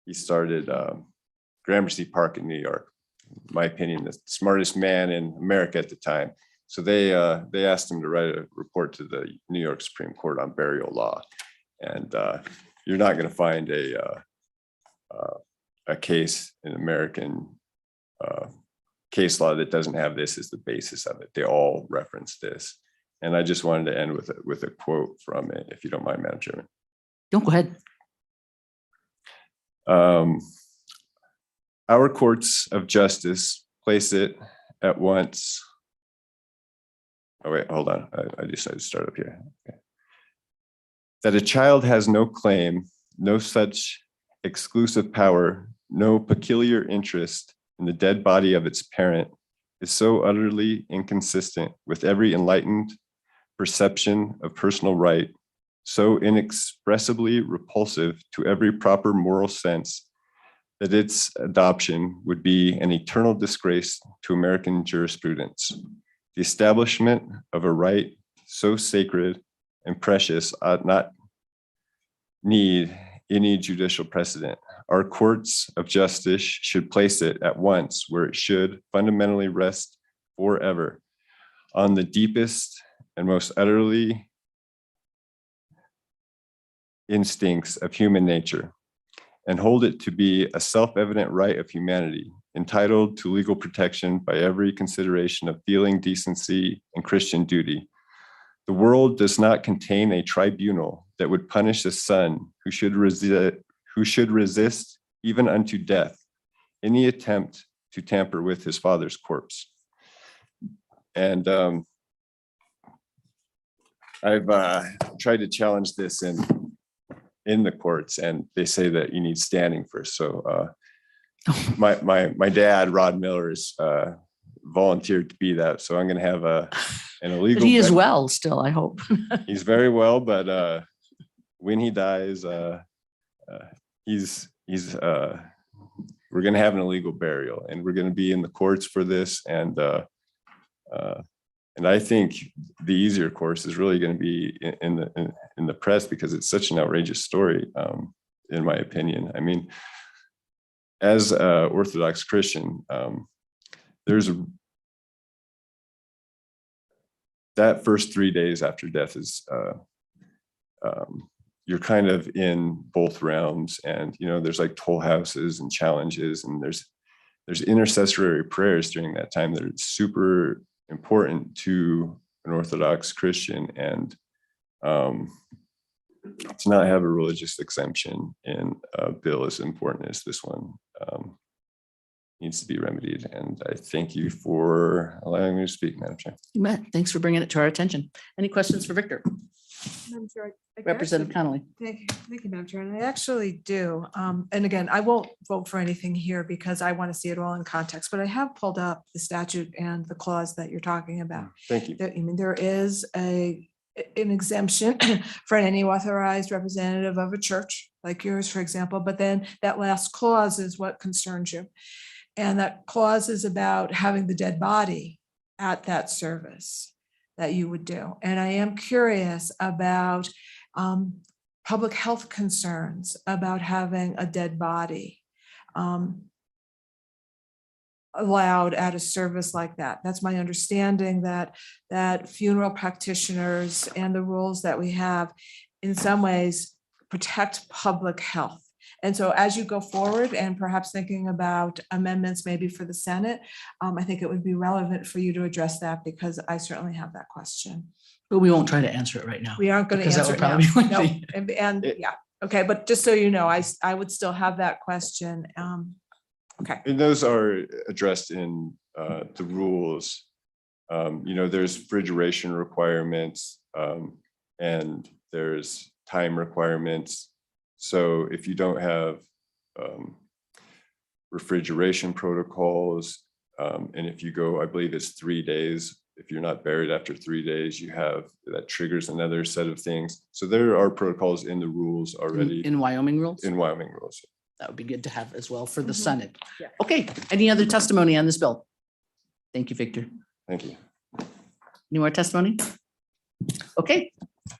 he started Gramercy Park in New York. In my opinion, the smartest man in America at the time. So they asked him to write a report to the New York Supreme Court on burial law. And you're not going to find a case in American case law that doesn't have this as the basis of it. They all reference this. And I just wanted to end with a quote from it, if you don't mind, Madam Chairman. Don't go ahead. Our courts of justice place it at once. Oh, wait, hold on. I decided to start up here. Okay. That a child has no claim, no such exclusive power, no peculiar interest in the dead body of its parent is so utterly inconsistent with every enlightened perception of personal right, so inexpressibly repulsive to every proper moral sense, that its adoption would be an eternal disgrace to American jurisprudence. The establishment of a right so sacred and precious ought not need any judicial precedent. Our courts of justice should place it at once where it should fundamentally rest forever, on the deepest and most utterly instincts of human nature, and hold it to be a self-evident right of humanity, entitled to legal protection by every consideration of feeling, decency, and Christian duty. The world does not contain a tribunal that would punish a son who should resist even unto death any attempt to tamper with his father's corpse. And I've tried to challenge this in the courts, and they say that you need standing first. So my dad, Rod Miller, is volunteered to be that. So I'm going to have an illegal. But he is well still, I hope. He's very well, but when he dies, we're going to have an illegal burial, and we're going to be in the courts for this. And I think the easier course is really going to be in the press, because it's such an outrageous story, in my opinion. I mean, as an Orthodox Christian, there's that first 3 days after death is you're kind of in both realms, and there's like toll houses and challenges, and there's intercessory prayers during that time that are super important to an Orthodox Christian, and to not have a religious exemption in a bill as important as this one needs to be remedied. And I thank you for allowing me to speak, Madam Chair. You bet. Thanks for bringing it to our attention. Any questions for Victor? Madam Chair, I Representative Connolly. Thank you, Madam Chair. And I actually do. And again, I won't vote for anything here because I want to see it all in context, but I have pulled up the statute and the clause that you're talking about. Thank you. There is an exemption for any authorized representative of a church like yours, for example, but then that last clause is what concerns you. And that clause is about having the dead body at that service that you would do. And I am curious about public health concerns about having a dead body allowed at a service like that. That's my understanding, that funeral practitioners and the rules that we have in some ways protect public health. And so as you go forward and perhaps thinking about amendments maybe for the Senate, I think it would be relevant for you to address that because I certainly have that question. But we won't try to answer it right now. We aren't going to Because that answer would it now. probably be No, lengthy. and yeah, okay, but just so you know, I would still have that question. Okay. And those are addressed in the rules. There's refrigeration requirements and there's time requirements. So if you don't have refrigeration protocols, and if you go, I believe it's 3 days, if you're not buried after 3 days, that triggers another set of things. So there are protocols in the rules already In Wyoming rules? in Wyoming rules. That would be good to have as well for the Mhm. Senate. Yeah. Okay, any other testimony on this bill? Thank you, Victor. Thank you. Any more testimony? Okay,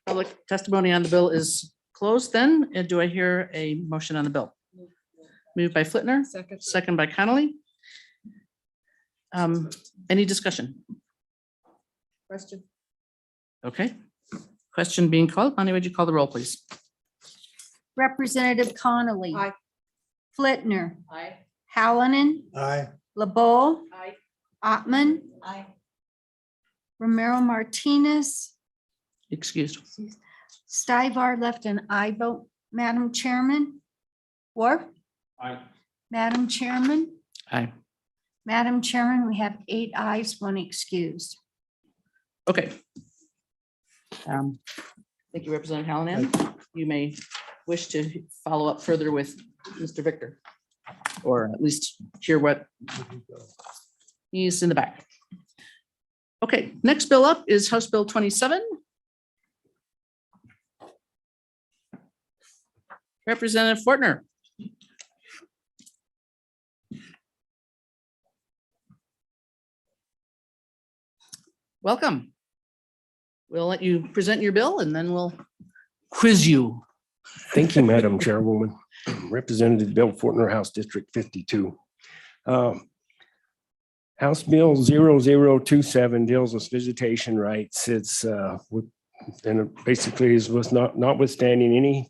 public testimony on the bill is closed then. And do I hear a motion on the bill? Moved by Flitner, second by Connolly. Any discussion? Question. Okay. Question being called. Bonnie, would you call the roll, please? Representative Connolly. Aye. Flitner. Aye. Hallinan. Aye. LeBeau. Aye. Ottman. Aye. Romero Martinez. Excused. Stivar left an aye vote, Madam Chairman. Worf. Aye. Madam Chairman. Aye. Madam Chairman, we have 8 ayes, 1 excused. Okay. Thank you, Representative Hallinan. You may wish to follow up further with Mr. Victor, or at least hear what he's in the back. Okay, next bill up is House Bill 27. Representative Fortner. Welcome. We'll let you present your bill and then we'll quiz you. Thank you, Madam Chairwoman. Representative Bill Fortner, House District 52. House Bill 0027 deals with visitation rights. It's and it basically is was notwithstanding any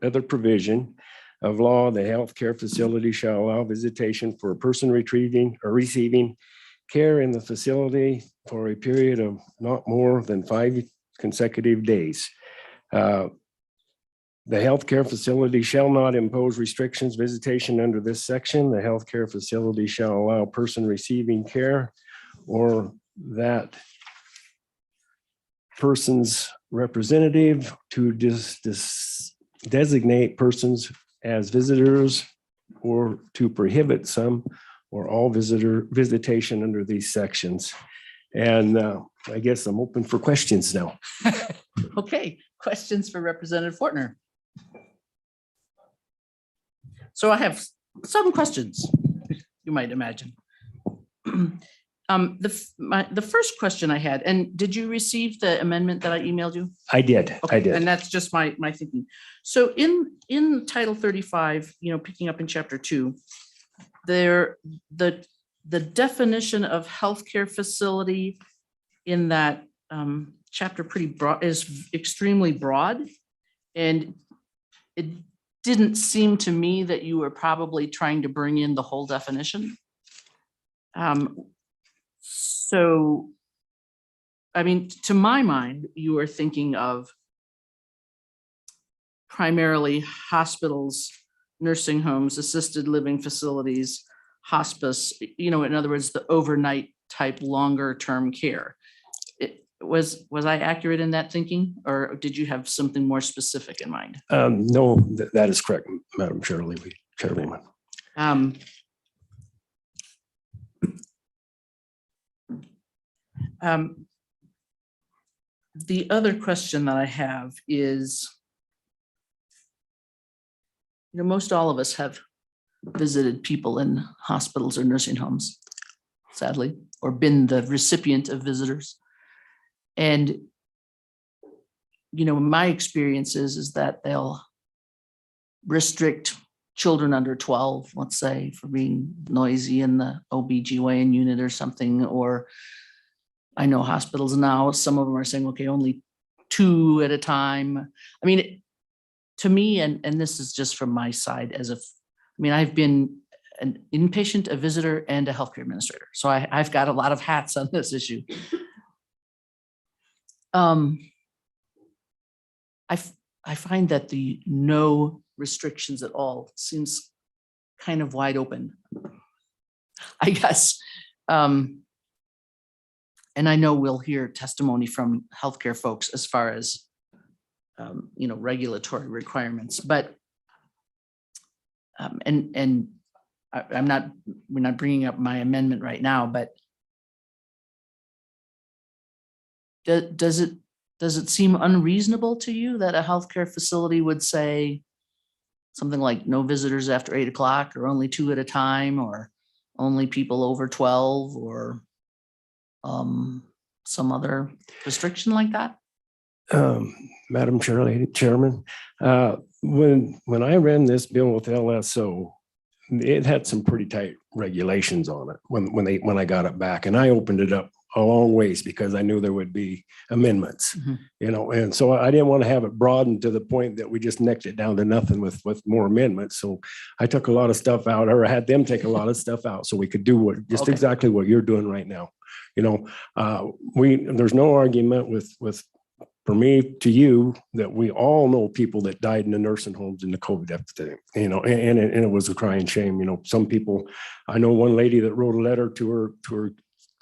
other provision of law, the healthcare facility shall allow visitation for a person retrieving or receiving care in the facility for a period of not more than 5 consecutive days. The healthcare facility shall not impose restrictions visitation under this section. The healthcare facility shall allow person receiving care or that person's representative to designate persons as visitors or to prohibit some or all visitation under these sections. And I guess I'm open for questions now. Okay, questions for Representative Fortner? So I have some questions, you might imagine. The first question I had, and did you receive the amendment that I emailed you? I did. Okay, and that's just my thinking. So in Title 35, picking up in Chapter 2, the definition of healthcare facility in that chapter pretty broad is extremely broad. And it didn't seem to me that you were probably trying to bring in the whole definition. So, I mean, to my mind, you were thinking of primarily hospitals, nursing homes, assisted living facilities, hospice, in other words, the overnight type longer term care. Was I accurate in that thinking, or did you have something more specific in mind? No, that is correct, Madam Chairwoman. The other question that I have is, most all of us have visited people in hospitals or nursing homes, sadly, or been the recipient of visitors. And, my experience is that they'll restrict children under 12, let's say, for being noisy in the OBGYN unit or something, or I know hospitals now, some of them are saying, okay, only 2 at a time. I mean, to me, and this is just from my side I've been an inpatient, a visitor, and a healthcare administrator. So I've got a lot of hats on this issue. I find that the no restrictions at all seems kind of wide open, I guess. And I know we'll hear testimony from healthcare folks as far as, regulatory requirements, but we're not bringing up my amendment right now, but does it seem unreasonable to you that a healthcare facility would say something like no visitors after 8 o'clock, or only 2 at a time, or only people over 12, or some other restriction like that? Madam Chairman, when I ran this bill with LSO, it had some pretty tight regulations on it when I got it back, and I opened it up a long ways because I knew there would be amendments, and so I didn't want to have it broadened to the point that we just necked it down to nothing with more amendments. So I took a lot of stuff out, or I had them take a lot of stuff out so we could do exactly what you're doing right now. There's no argument with for me to you that we all know people that died in the nursing homes in the COVID epidemic, and it was a crying shame. Some people, I know one lady that wrote a letter to her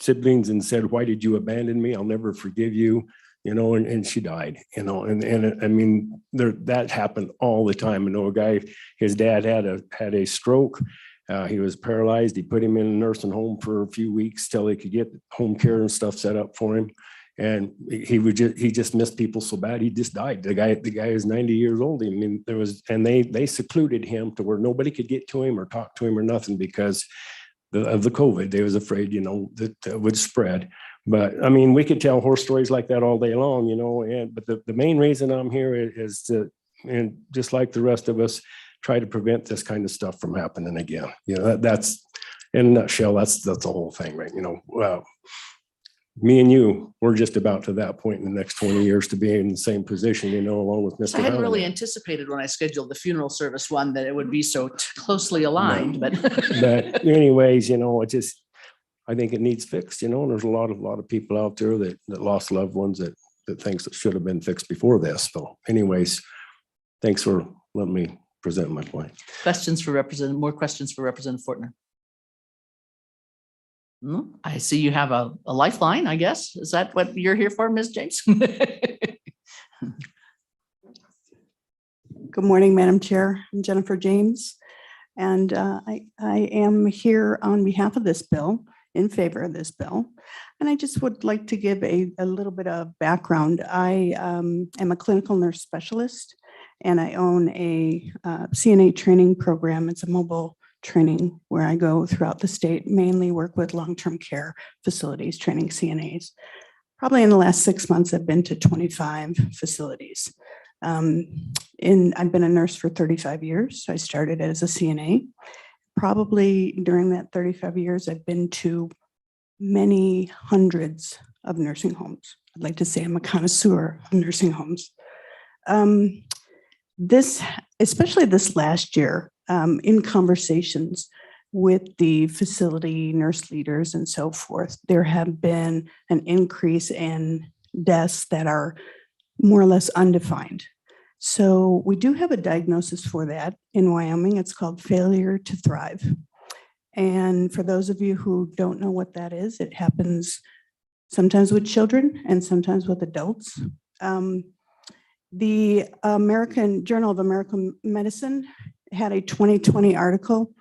siblings and said, "Why did you abandon me? I'll never forgive you," and she died, and I mean, that happened all the time. I know a guy, his dad had a stroke. He was paralyzed. He put him in a nursing home for a few weeks till they could get home care and stuff set up for him. And he just missed people so bad, he just died. The guy is 90 years old. I mean, they secluded him to where nobody could get to him or talk to him or nothing because of the COVID. They was afraid, that it would spread. But I mean, we could tell horror stories like that all day long, but the main reason I'm here is to, and just like the rest of us, try to prevent this kind of stuff from happening again. That's in a nutshell, that's the whole thing, right? Me and you, we're just about to that point in the next 20 years to be in the same position, along with Mr. I hadn't really Howland. anticipated when I scheduled the funeral service one that it would be so closely aligned, but. But anyways, I think it needs fixed, and there's a lot of people out there that lost loved ones that things that should have been fixed before this. So anyways, thanks for letting me present my point. More questions for Representative Fortner? No, I see you have a lifeline, I guess. Is that what you're here for, Ms. James? Good morning, Madam Chair. I'm Jennifer James, and I am here on behalf of this bill, in favor of this bill. And I just would like to give a little bit of background. I am a clinical nurse specialist, and I own a CNA training program. It's a mobile training where I go throughout the state, mainly work with long-term care facilities, training CNAs. Probably in the last 6 months, I've been to 25 facilities. I've been a nurse for 35 years. So I started as a CNA. Probably during that 35 years, I've been to many hundreds of nursing homes. I'd like to say I'm a connoisseur of nursing homes. Especially this last year, in conversations with the facility nurse leaders and so forth, there have been an increase in deaths that are more or less undefined. So we do have a diagnosis for that in Wyoming. It's called failure to thrive. And for those of you who don't know what that is, it happens sometimes with children and sometimes with adults. The American Journal of American Medicine had a 2020 article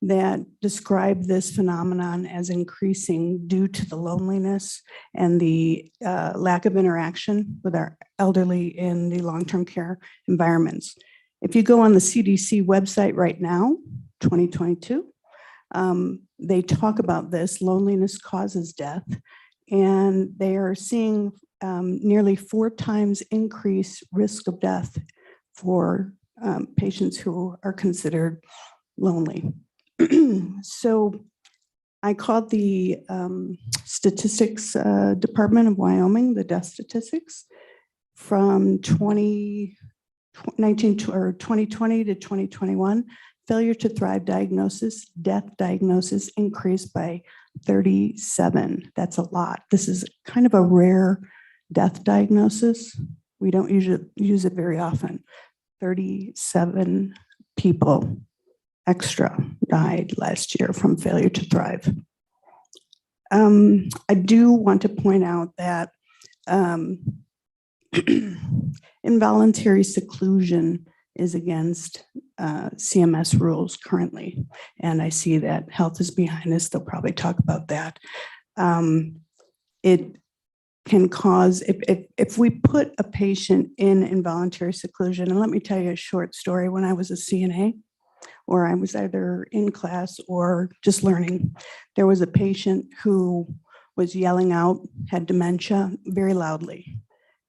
that described this phenomenon as increasing due to the loneliness and the lack of interaction with our elderly in the long-term care environments. If you go on the CDC website right now, 2022, they talk about this, loneliness causes death, and they are seeing nearly 4 times increased risk of death for patients who are considered lonely. So I called the statistics department of Wyoming, the death statistics from 2020 2020 to 2021, failure to thrive diagnosis, death diagnosis increased by 37. That's a lot. This is kind of a rare death diagnosis. We don't use it very often. 37 people extra died last year from failure to thrive. I do want to point out that involuntary seclusion is against CMS rules currently. And I see that health is behind us. They'll probably talk about that. It can cause, if we put a patient in involuntary seclusion, and let me tell you a short story. When I was a CNA, or I was either in class or just learning, there was a patient who was yelling out, had dementia very loudly.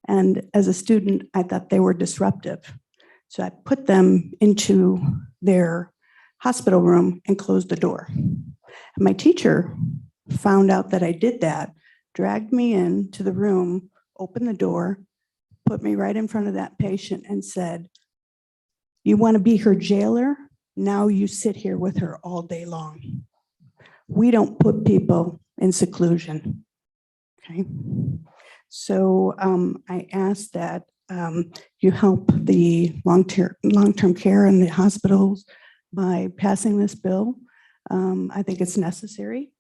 And as a student, I thought they were disruptive. So I put them into their hospital room and closed the door. And my teacher found out that I did that, dragged me into the room, opened the door, put me right in front of that patient and said, "You want to be her jailer? Now you sit here with her all day long." We don't put people in seclusion. Okay. So I ask that you help the long-term care in the hospitals by passing this bill. I think it's necessary.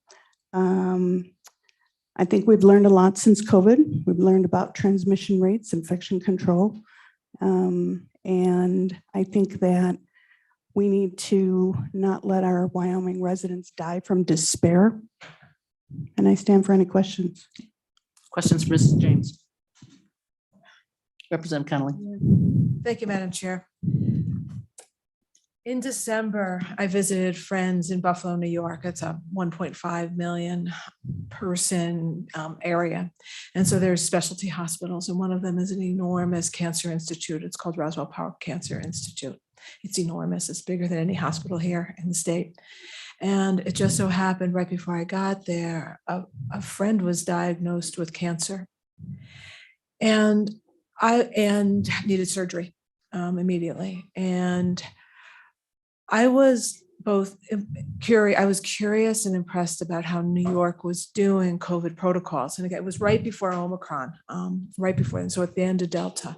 I think we've learned a lot since COVID. We've learned about transmission rates, infection control. And I think that we need to not let our Wyoming residents die from despair. And I stand for any questions. Questions for Mrs. James? Representative Connolly. Thank you, Madam Chair. In December, I visited friends in Buffalo, New York. It's a 1.5 million person area. And so there's specialty hospitals, and one of them is an enormous cancer institute. It's called Roswell Park Cancer Institute. It's enormous. It's bigger than any hospital here in the state. And it just so happened right before I got there, a friend was diagnosed with cancer and needed surgery immediately. And I was curious and impressed about how New York was doing COVID protocols. And again, it was right before Omicron, right before, and so at the end of Delta.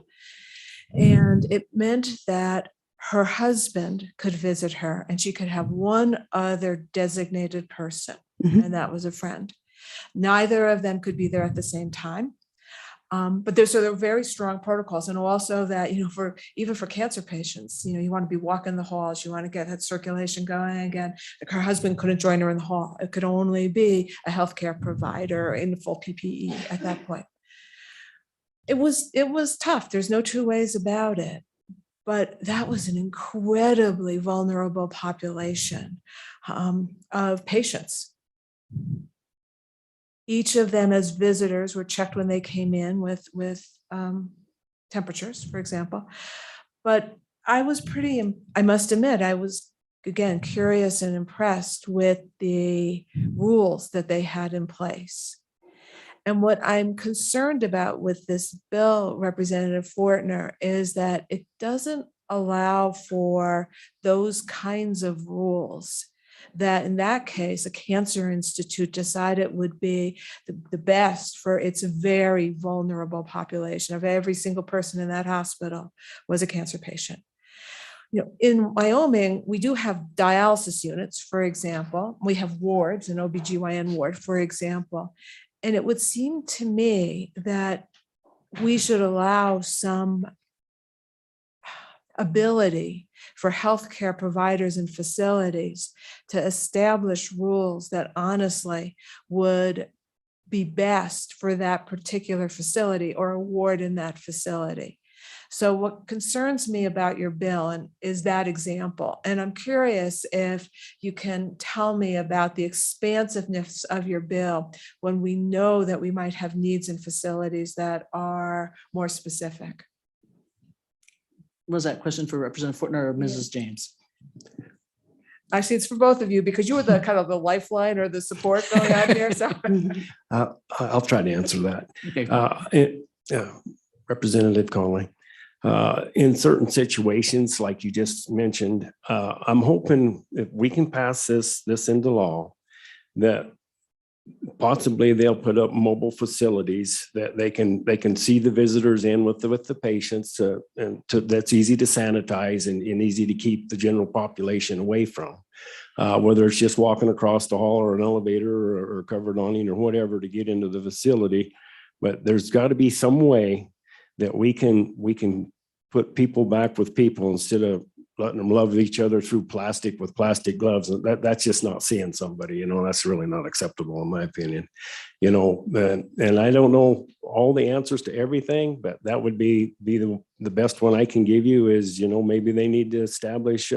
And it meant that her husband could visit her and she could have one other designated person, and that was a friend. Neither of them could be there at the same time. But there are very strong protocols, and also that, even for cancer patients, you want to be walking the halls, you want to get that circulation going again. Like her husband couldn't join her in the hall. It could only be a healthcare provider in full PPE at that point. It was tough. There's no two ways about it. But that was an incredibly vulnerable population of patients. Each of them as visitors were checked when they came in with temperatures, for example. But I must admit, I was, again, curious and impressed with the rules that they had in place. And what I'm concerned about with this bill, Representative Fortner, is that it doesn't allow for those kinds of rules that in that case, a cancer institute decided would be the best for its very vulnerable population. Of every single person in that hospital was a cancer patient. In Wyoming, we do have dialysis units, for example. We have wards, an OBGYN ward, for example. And it would seem to me that we should allow some ability for healthcare providers and facilities to establish rules that honestly would be best for that particular facility or a ward in that facility. So what concerns me about your bill is that example. And I'm curious if you can tell me about the expansiveness of your bill when we know that we might have needs in facilities that are more specific. Was that question for Representative Fortner or Mrs. James? Actually, it's for both of you because you were the kind of the lifeline or the support going on here. So I'll try to answer that. Okay. Representative Conley, in certain situations, like you just mentioned, I'm hoping if we can pass this into law, that possibly they'll put up mobile facilities that they can see the visitors in with the patients, that's easy to sanitize and easy to keep the general population away from. Whether it's just walking across the hall or an elevator or covered awning or whatever to get into the facility. But there's got to be some way that we can put people back with people instead of letting them love each other through plastic with plastic gloves. That's just not seeing somebody, that's really not acceptable in my opinion, and I don't know all the answers to everything, but that would be the best one I can give you is, maybe they need to establish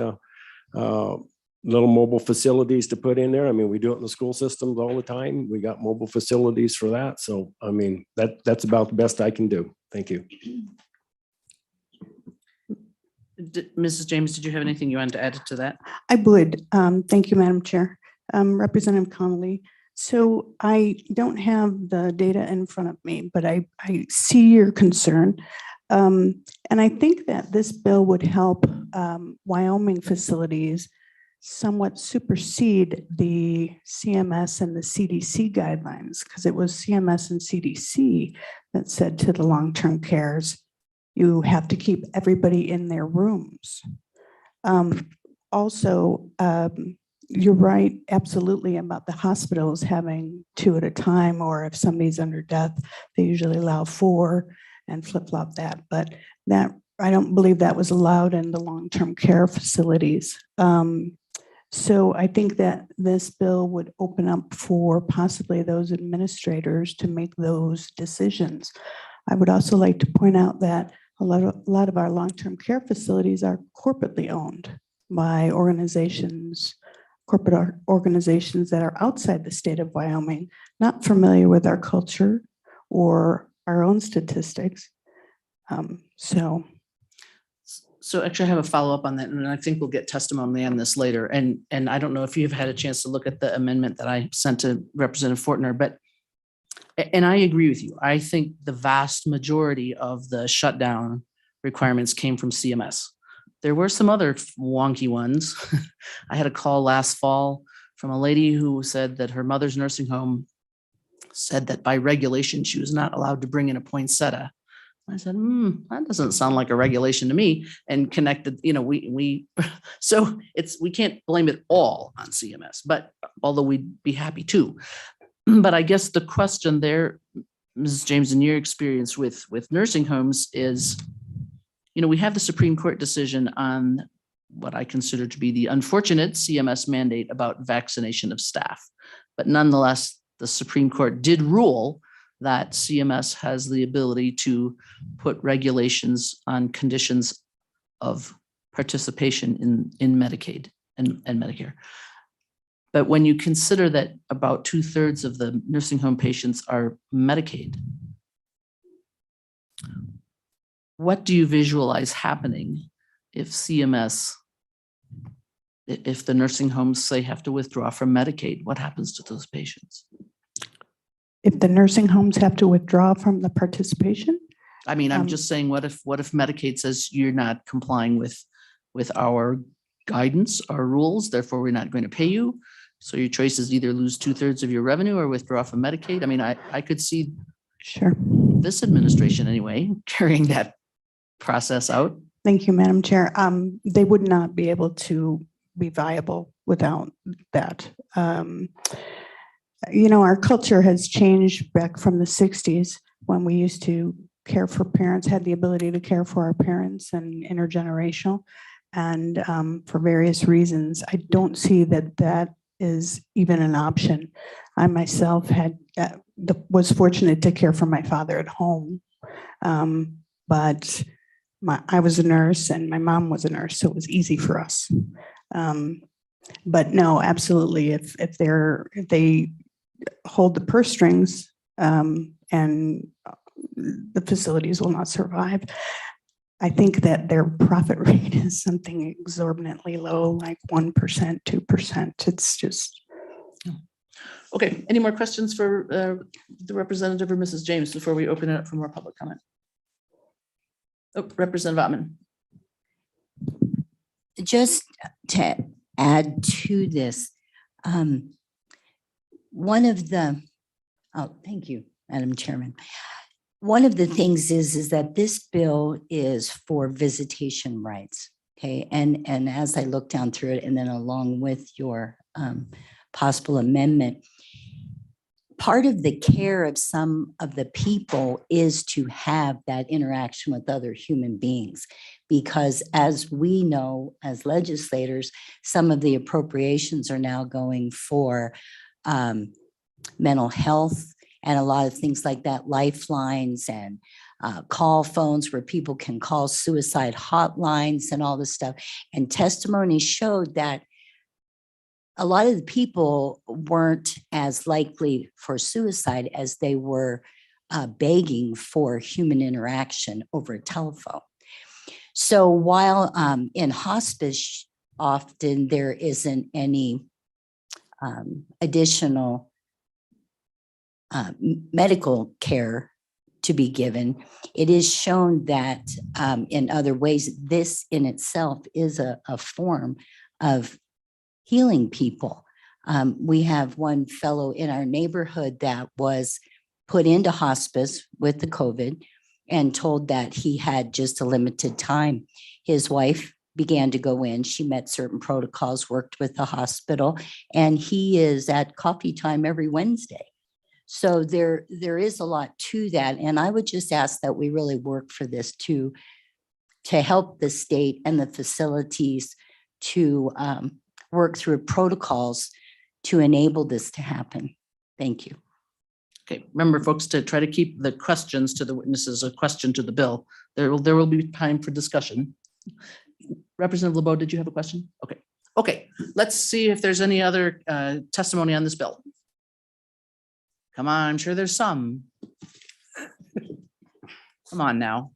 little mobile facilities to put in there. I mean, we do it in the school systems all the time. We got mobile facilities for that. So, I mean, that's about the best I can do. Thank you. Mrs. James, did you have anything you wanted to add to that? I would. Thank you, Madam Chair. Representative Connolly. So I don't have the data in front of me, but I see your concern. And I think that this bill would help Wyoming facilities somewhat supersede the CMS and the CDC guidelines, because it was CMS and CDC that said to the long-term cares, you have to keep everybody in their rooms. Also, you're right, absolutely, about the hospitals having 2 at a time, or if somebody's under death, they usually allow 4 and flip-flop that. But that, I don't believe that was allowed in the long-term care facilities. So I think that this bill would open up for possibly those administrators to make those decisions. I would also like to point out that a lot of our long-term care facilities are corporately owned by organizations, corporate organizations that are outside the state of Wyoming, not familiar with our culture or our own statistics. So actually I have a follow-up on that, and I think we'll get testimony on this later. And I don't know if you've had a chance to look at the amendment that I sent to Representative Fortner, but, and I agree with you. I think the vast majority of the shutdown requirements came from CMS. There were some other wonky ones. I had a call last fall from a lady who said that her mother's nursing home said that by regulation, she was not allowed to bring in a poinsettia. I said, that doesn't sound like a regulation to me, and connected, we so we can't blame it all on CMS, but although we'd be happy to. But I guess the question there, Mrs. James, in your experience with nursing homes is, we have the Supreme Court decision on what I consider to be the unfortunate CMS mandate about vaccination of staff. But nonetheless, the Supreme Court did rule that CMS has the ability to put regulations on conditions of participation in Medicaid and Medicare. But when you consider that about 2/3 of the nursing home patients are Medicaid, what do you visualize happening if CMS, if the nursing homes say have to withdraw from Medicaid? What happens to those patients? If the nursing homes have to withdraw from the participation? I mean, I'm just saying, what if Medicaid says you're not complying with our guidance, our rules, therefore we're not going to pay you. So your choice is either lose 2/3 of your revenue or withdraw from Medicaid. I mean, I could see Sure. this administration anyway, carrying that process out. Thank you, Madam Chair. They would not be able to be viable without that. Our culture has changed back from the 60s when we used to care for parents, had the ability to care for our parents and intergenerational. And for various reasons, I don't see that is even an option. I myself was fortunate to care for my father at home, but I was a nurse and my mom was a nurse, so it was easy for us. But no, absolutely, if they hold the purse strings and the facilities will not survive. I think that their profit rate is something exorbitantly low, like 1%, 2%. It's just. Okay, any more questions for the representative or Mrs. James before we open it up for more public comment? Oh, Representative Ottman. Just to add to this, one of the, oh, thank you, Madam Chairman. One of the things is that this bill is for visitation rights. Okay, and as I look down through it, and then along with your possible amendment, part of the care of some of the people is to have that interaction with other human beings. Because as we know, as legislators, some of the appropriations are now going for mental health and a lot of things like that, lifelines and call phones where people can call suicide hotlines and all this stuff. And testimony showed that a lot of the people weren't as likely for suicide as they were begging for human interaction over a telephone. So while in hospice, often there isn't any additional medical care to be given, it is shown that in other ways, this in itself is a form of healing people. We have one fellow in our neighborhood that was put into hospice with the COVID and told that he had just a limited time. His wife began to go in. She met certain protocols, worked with the hospital, and he is at coffee time every Wednesday. So there is a lot to that. And I would just ask that we really work for this to help the state and the facilities to work through protocols to enable this to happen. Thank you. Okay, remember folks to try to keep the questions to the witnesses a question to the bill. There will be time for discussion. Representative LeBeau, did you have a question? Okay. Okay, let's see if there's any other testimony on this bill. Come on, I'm sure there's some. Come on now.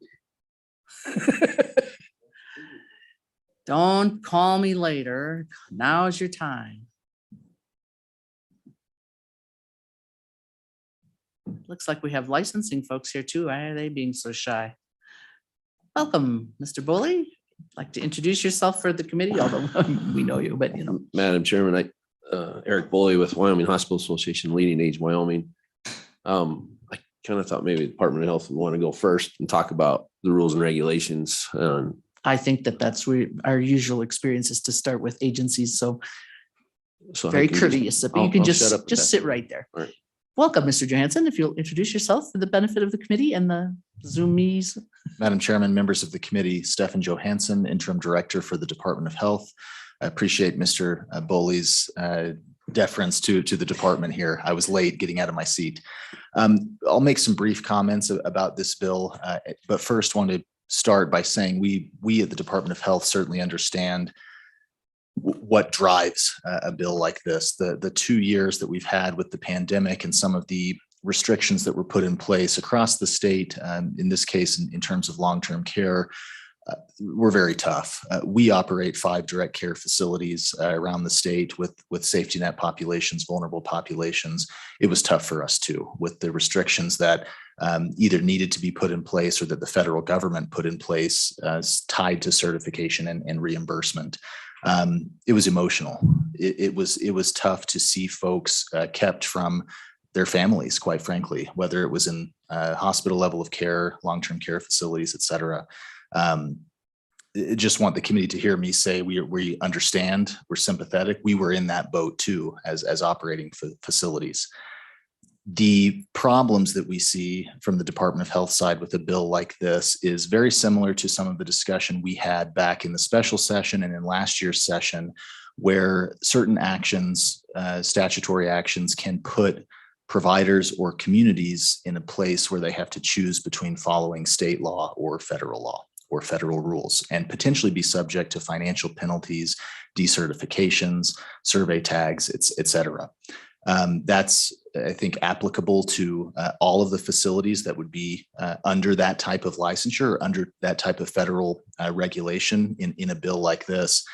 Don't call me later. Now's your time. Looks like we have licensing folks here too. Why are they being so shy? Welcome, Mr. Bully. Like to introduce yourself for the committee, although we know you, but you know. Madam Chairman, Eric Bully with Wyoming Hospital Association, Leading Age Wyoming. I kind of thought maybe the Department of Health would want to go first and talk about the rules and regulations. I think that's where our usual experience is to start with agencies. So very courteous. You can just sit right there. All right. Welcome, Mr. Johansen. If you'll introduce yourself for the benefit of the committee and the Zoomies. Madam Chairman, members of the committee, Stefan Johansen, Interim Director for the Department of Health. I appreciate Mr. Boley's deference to the department here. I was late getting out of my seat. I'll make some brief comments about this bill, but first want to start by saying we at the Department of Health certainly understand what drives a bill like this. The 2 years that we've had with the pandemic and some of the restrictions that were put in place across the state, in this case, in terms of long-term care, were very tough. We operate 5 direct care facilities around the state with safety net populations, vulnerable populations. It was tough for us too, with the restrictions that either needed to be put in place or that the federal government put in place tied to certification and reimbursement. It was emotional. It was tough to see folks kept from their families, quite frankly, whether it was in hospital level of care, long-term care facilities, et cetera. I just want the committee to hear me say we understand, we're sympathetic. We were in that boat too as operating facilities. The problems that we see from the Department of Health side with a bill like this is very similar to some of the discussion we had back in the special session and in last year's session, where certain actions, statutory actions, can put providers or communities in a place where they have to choose between following state law or federal rules, and potentially be subject to financial penalties, decertifications, survey tags, et cetera. That's, I think, applicable to all of the facilities that would be under that type of licensure, or under that type of federal regulation in a bill like this.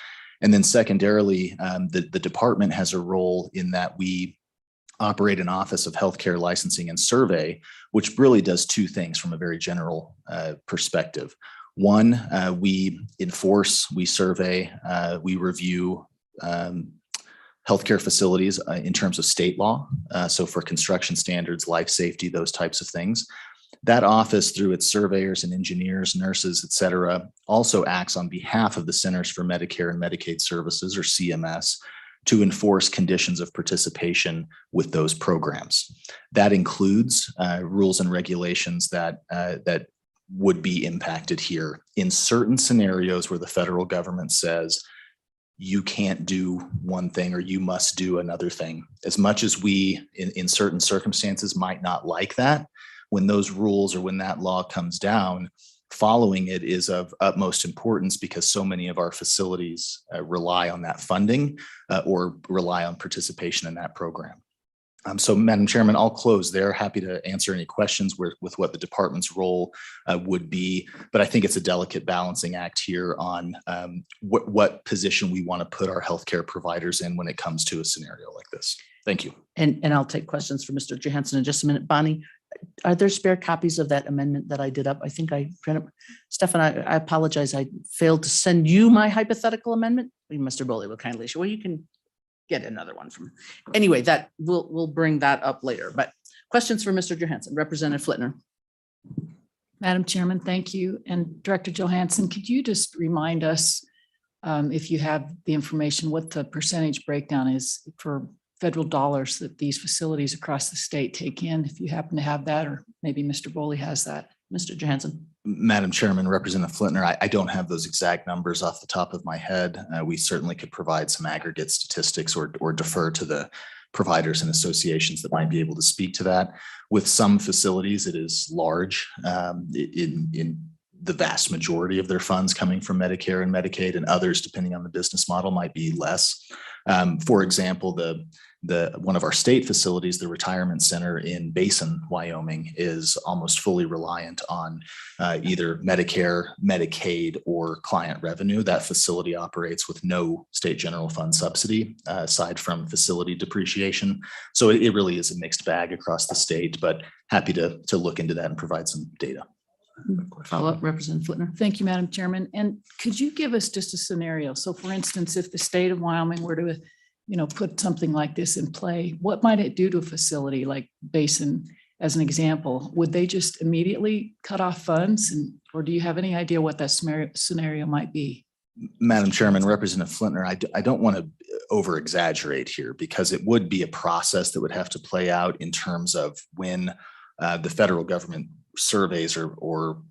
And then secondarily, the department has a role in that we operate an Office of Healthcare Licensing and Survey, which really does 2 things from a very general perspective. One, we enforce, we survey, we review healthcare facilities in terms of state law. So for construction standards, life safety, those types of things. That office, through its surveyors and engineers, nurses, et cetera, also acts on behalf of the Centers for Medicare and Medicaid Services, or CMS, to enforce conditions of participation with those programs. That includes rules and regulations that would be impacted here in certain scenarios where the federal government says you can't do one thing or you must do another thing. As much as we, in certain circumstances, might not like that, when those rules or when that law comes down, following it is of utmost importance because so many of our facilities rely on that funding or rely on participation in that program. So, Madam Chairman, I'll close there. Happy to answer any questions with what the department's role would be, but I think it's a delicate balancing act here on what position we want to put our healthcare providers in when it comes to a scenario like this. Thank you. And I'll take questions from Mr. Johansen in just a minute. Bonnie, are there spare copies of that amendment that I did up? I think I printed. Stefan, I apologize. I failed to send you my hypothetical amendment. Mr. Boley will kindly show. Well, you can get another one from. Anyway, that we'll bring that up later. But questions for Mr. Johansen, Representative Flitner. Madam Chairman, thank you. And Director Johansen, could you just remind us, if you have the information, what the percentage breakdown is for federal dollars that these facilities across the state take in, if you happen to have that, or maybe Mr. Boley has that. Mr. Johansen. Madam Chairman, Representative Flitner, I don't have those exact numbers off the top of my head. We certainly could provide some aggregate statistics or defer to the providers and associations that might be able to speak to that. With some facilities, it is large in the vast majority of their funds coming from Medicare and Medicaid, and others, depending on the business model, might be less. For example, one of our state facilities, the retirement center in Basin, Wyoming, is almost fully reliant on either Medicare, Medicaid, or client revenue. That facility operates with no state general fund subsidy aside from facility depreciation. So it really is a mixed bag across the state, but happy to look into that and provide some data. Follow up, Representative Flitner. Thank you, Madam Chairman. And could you give us just a scenario? So for instance, if the state of Wyoming were to, put something like this in play, what might it do to a facility like Basin as an example? Would they just immediately cut off funds, or do you have any idea what that scenario might be? Madam Chairman, Representative Flitner, I don't want to over exaggerate here because it would be a process that would have to play out in terms of when the federal government surveys or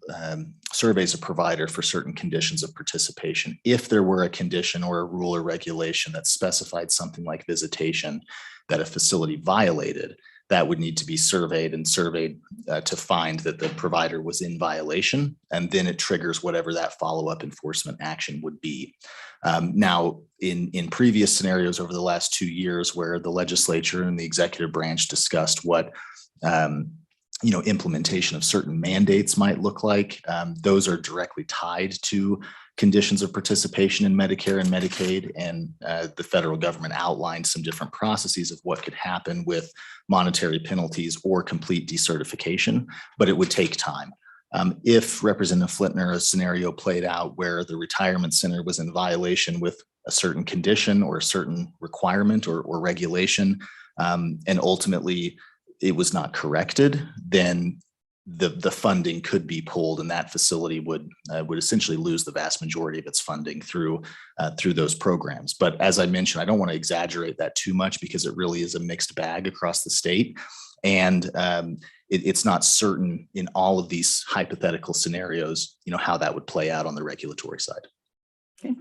surveys a provider for certain conditions of participation. If there were a condition or a rule or regulation that specified something like visitation that a facility violated, that would need to be surveyed to find that the provider was in violation, and then it triggers whatever that follow-up enforcement action would be. Now, in previous scenarios over the last 2 years where the legislature and the executive branch discussed what implementation of certain mandates might look like. Those are directly tied to conditions of participation in Medicare and Medicaid, and the federal government outlined some different processes of what could happen with monetary penalties or complete decertification, but it would take time. If Representative Flitner, a scenario played out where the retirement center was in violation with a certain condition or a certain requirement or regulation, and ultimately it was not corrected, then the funding could be pulled, and that facility would essentially lose the vast majority of its funding through those programs. But as I mentioned, I don't want to exaggerate that too much because it really is a mixed bag across the state, and it's not certain in all of these hypothetical scenarios, how that would play out on the regulatory side. Okay,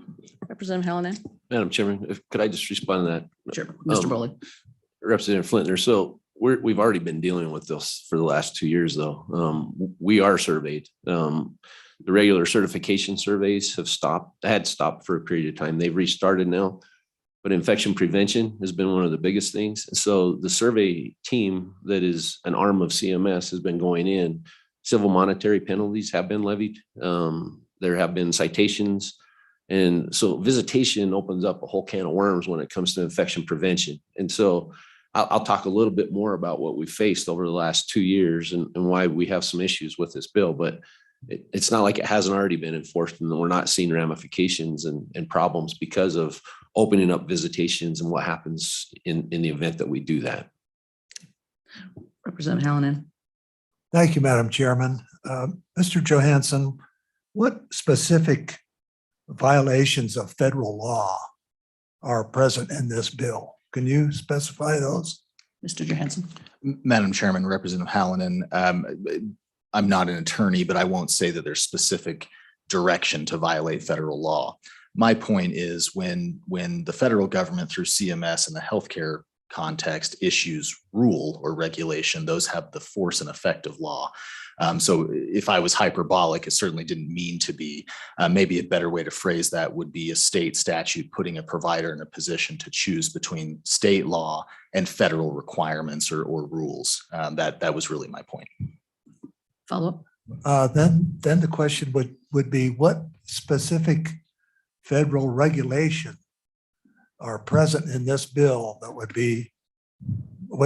Representative Hallinan. Madam Chairman, could I just respond to that? Sure, Mr. Boley. Representative Flitner, so we've already been dealing with this for the last 2 years, though. We are surveyed. The regular certification surveys had stopped for a period of time. They've restarted now, but infection prevention has been one of the biggest things. And so the survey team that is an arm of CMS has been going in. Civil monetary penalties have been levied. There have been citations. And so visitation opens up a whole can of worms when it comes to infection prevention. And so I'll talk a little bit more about what we faced over the last 2 years and why we have some issues with this bill. But it's not like it hasn't already been enforced and we're not seeing ramifications and problems because of opening up visitations and what happens in the event that we do that. Representative Hallinan. Thank you, Madam Chairman. Mr. Johansen, what specific violations of federal law are present in this bill? Can you specify those? Mr. Johansen. Madam Chairman, Representative Hallinan, I'm not an attorney, but I won't say that there's specific direction to violate federal law. My point is when the federal government through CMS in the healthcare context issues rule or regulation, those have the force and effect of law. So if I was hyperbolic, it certainly didn't mean to be. Maybe a better way to phrase that would be a state statute putting a provider in a position to choose between state law and federal requirements or rules. That was really my point. Follow up. Then the question would be, what specific federal regulation are present in this bill that would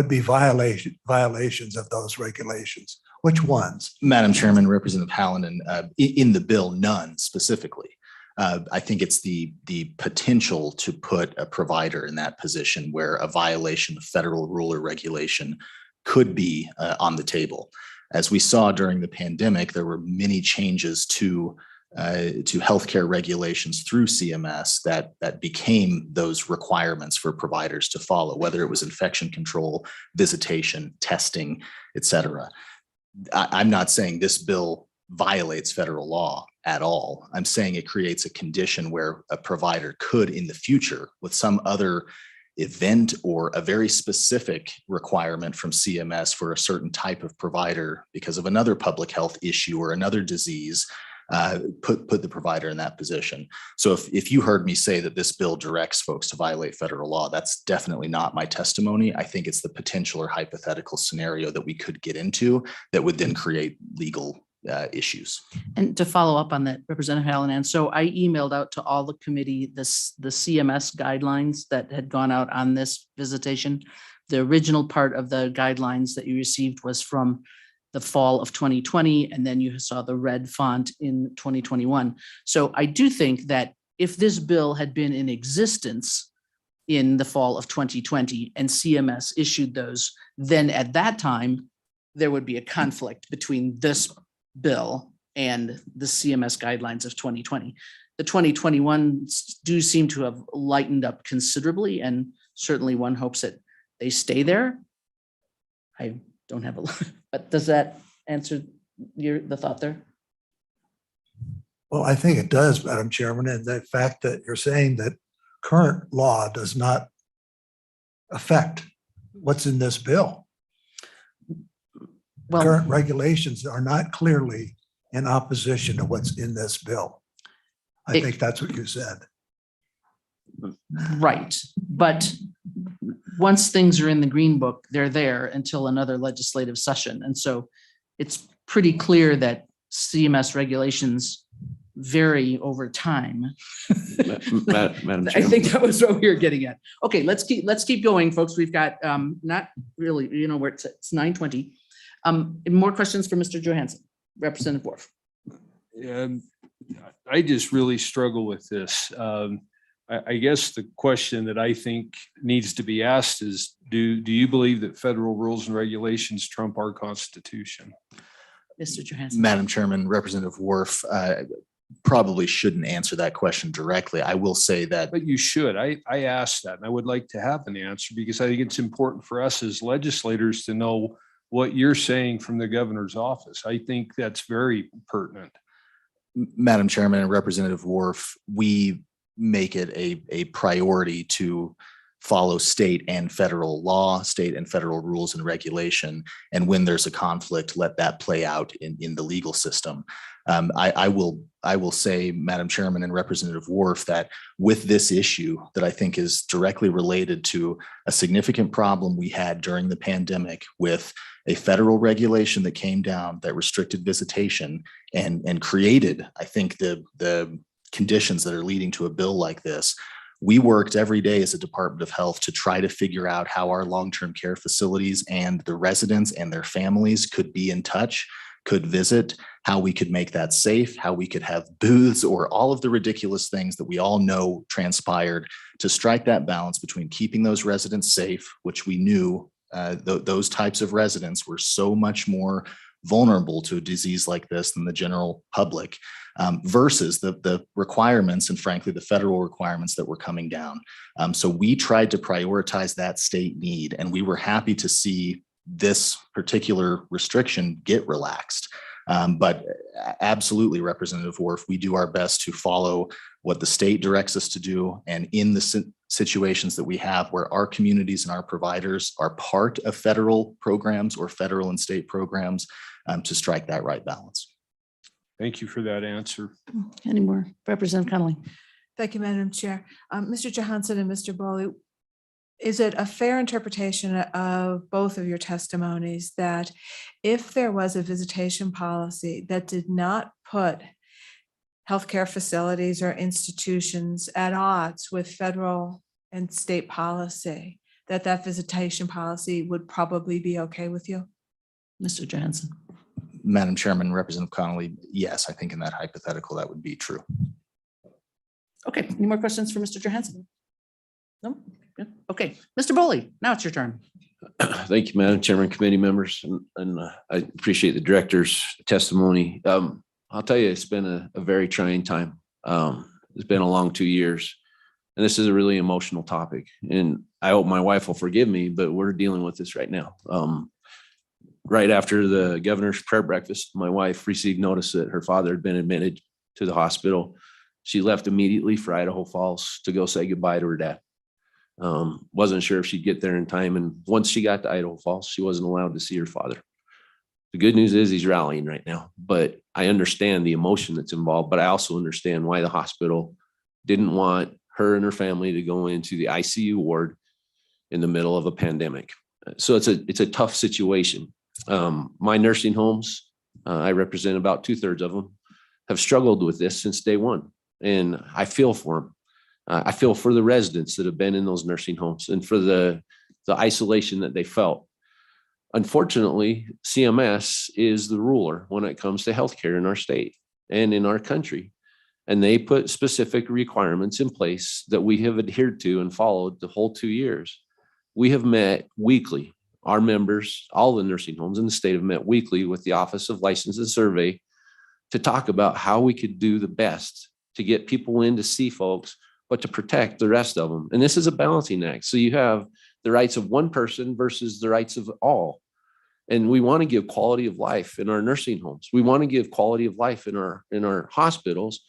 be violations of those regulations? Which ones? Madam Chairman, Representative Hallinan, in the bill, none specifically. I think it's the potential to put a provider in that position where a violation of federal rule or regulation could be on the table. As we saw during the pandemic, there were many changes to healthcare regulations through CMS that became those requirements for providers to follow, whether it was infection control, visitation, testing, et cetera. I'm not saying this bill violates federal law at all. I'm saying it creates a condition where a provider could in the future, with some other event or a very specific requirement from CMS for a certain type of provider because of another public health issue or another disease, put the provider in that position. So if you heard me say that this bill directs folks to violate federal law, that's definitely not my testimony. I think it's the potential or hypothetical scenario that we could get into that would then create legal issues. And to follow up on that, Representative Hallinan, so I emailed out to all the committee the CMS guidelines that had gone out on this visitation. The original part of the guidelines that you received was from the fall of 2020, and then you saw the red font in 2021. So I do think that if this bill had been in existence in the fall of 2020 and CMS issued those, then at that time, there would be a conflict between this bill and the CMS guidelines of 2020. The 2021 do seem to have lightened up considerably, and certainly one hopes that they stay there. I don't have a lot, but does that answer the thought there? Well, I think it does, Madam Chairman, and the fact that you're saying that current law does not affect what's in this bill. Well, Current regulations are not clearly in opposition to what's in this bill. I think that's what you said. right, but once things are in the Green Book, they're there until another legislative session. And so it's pretty clear that CMS regulations vary over time. Madam I think that was what we were getting at. Okay, let's keep going, folks. We've got not really, where it's 9:20. More questions for Mr. Johansen, Representative Worf. I just really struggle with this. I guess the question that I think needs to be asked is, do you believe that federal rules and regulations trump our Constitution? Mr. Johansen. Madam Chairman, Representative Worf, probably shouldn't answer that question directly. I will say that. But you should. I asked that, and I would like to have an answer because I think it's important for us as legislators to know what you're saying from the governor's office. I think that's very pertinent. Madam Chairman and Representative Worf, we make it a priority to follow state and federal law, state and federal rules and regulation. And when there's a conflict, let that play out in the legal system. I will say, Madam Chairman and Representative Worf, that with this issue that I think is directly related to a significant problem we had during the pandemic with a federal regulation that came down that restricted visitation and created, I think, the conditions that are leading to a bill like this. We worked every day as a Department of Health to try to figure out how our long-term care facilities and the residents and their families could be in touch could visit, how we could make that safe, how we could have booths, or all of the ridiculous things that we all know transpired to strike that balance between keeping those residents safe, which we knew those types of residents were so much more vulnerable to a disease like this than the general public, versus the requirements and frankly, the federal requirements that were coming down. So we tried to prioritize that state need, and we were happy to see this particular restriction get relaxed. But absolutely, Representative Worf, we do our best to follow what the state directs us to do. And in the situations that we have where our communities and our providers are part of federal programs or federal and state programs, to strike that right balance. Thank you for that answer. Any more? Representative Connolly. Thank you, Madam Chair. Mr. Johansen and Mr. Bowley, is it a fair interpretation of both of your testimonies that if there was a visitation policy that did not put healthcare facilities or institutions at odds with federal and state policy, that that visitation policy would probably be okay with you? Mr. Johansen. Madam Chairman, Representative Connolly, yes, I think in that hypothetical, that would be true. Okay, any more questions for Mr. Johansen? No? Good. Okay, Mr. Bowley, now it's your turn. Thank you, Madam Chairman, committee members, and I appreciate the director's testimony. I'll tell you, it's been a very trying time. It's been a long 2 years, and this is a really emotional topic. And I hope my wife will forgive me, but we're dealing with this right now. Right after the governor's prayer breakfast, my wife received notice that her father had been admitted to the hospital. She left immediately for Idaho Falls to go say goodbye to her dad. Wasn't sure if she'd get there in time. And once she got to Idaho Falls, she wasn't allowed to see her father. The good news is he's rallying right now, but I understand the emotion that's involved, but I also understand why the hospital didn't want her and her family to go into the ICU ward in the middle of a pandemic. So it's a tough situation. My nursing homes, I represent about 2/3 of them, have struggled with this since day one. And I feel for them. I feel for the residents that have been in those nursing homes and for the isolation that they felt. Unfortunately, CMS is the ruler when it comes to healthcare in our state and in our country. And they put specific requirements in place that we have adhered to and followed the whole 2 years. We have met weekly. Our members, all the nursing homes in the state have met weekly with the Office of License and Survey to talk about how we could do the best to get people in to see folks, but to protect the rest of them. And this is a balancing act. So you have the rights of one person versus the rights of all. And we want to give quality of life in our nursing homes. We want to give quality of life in our hospitals,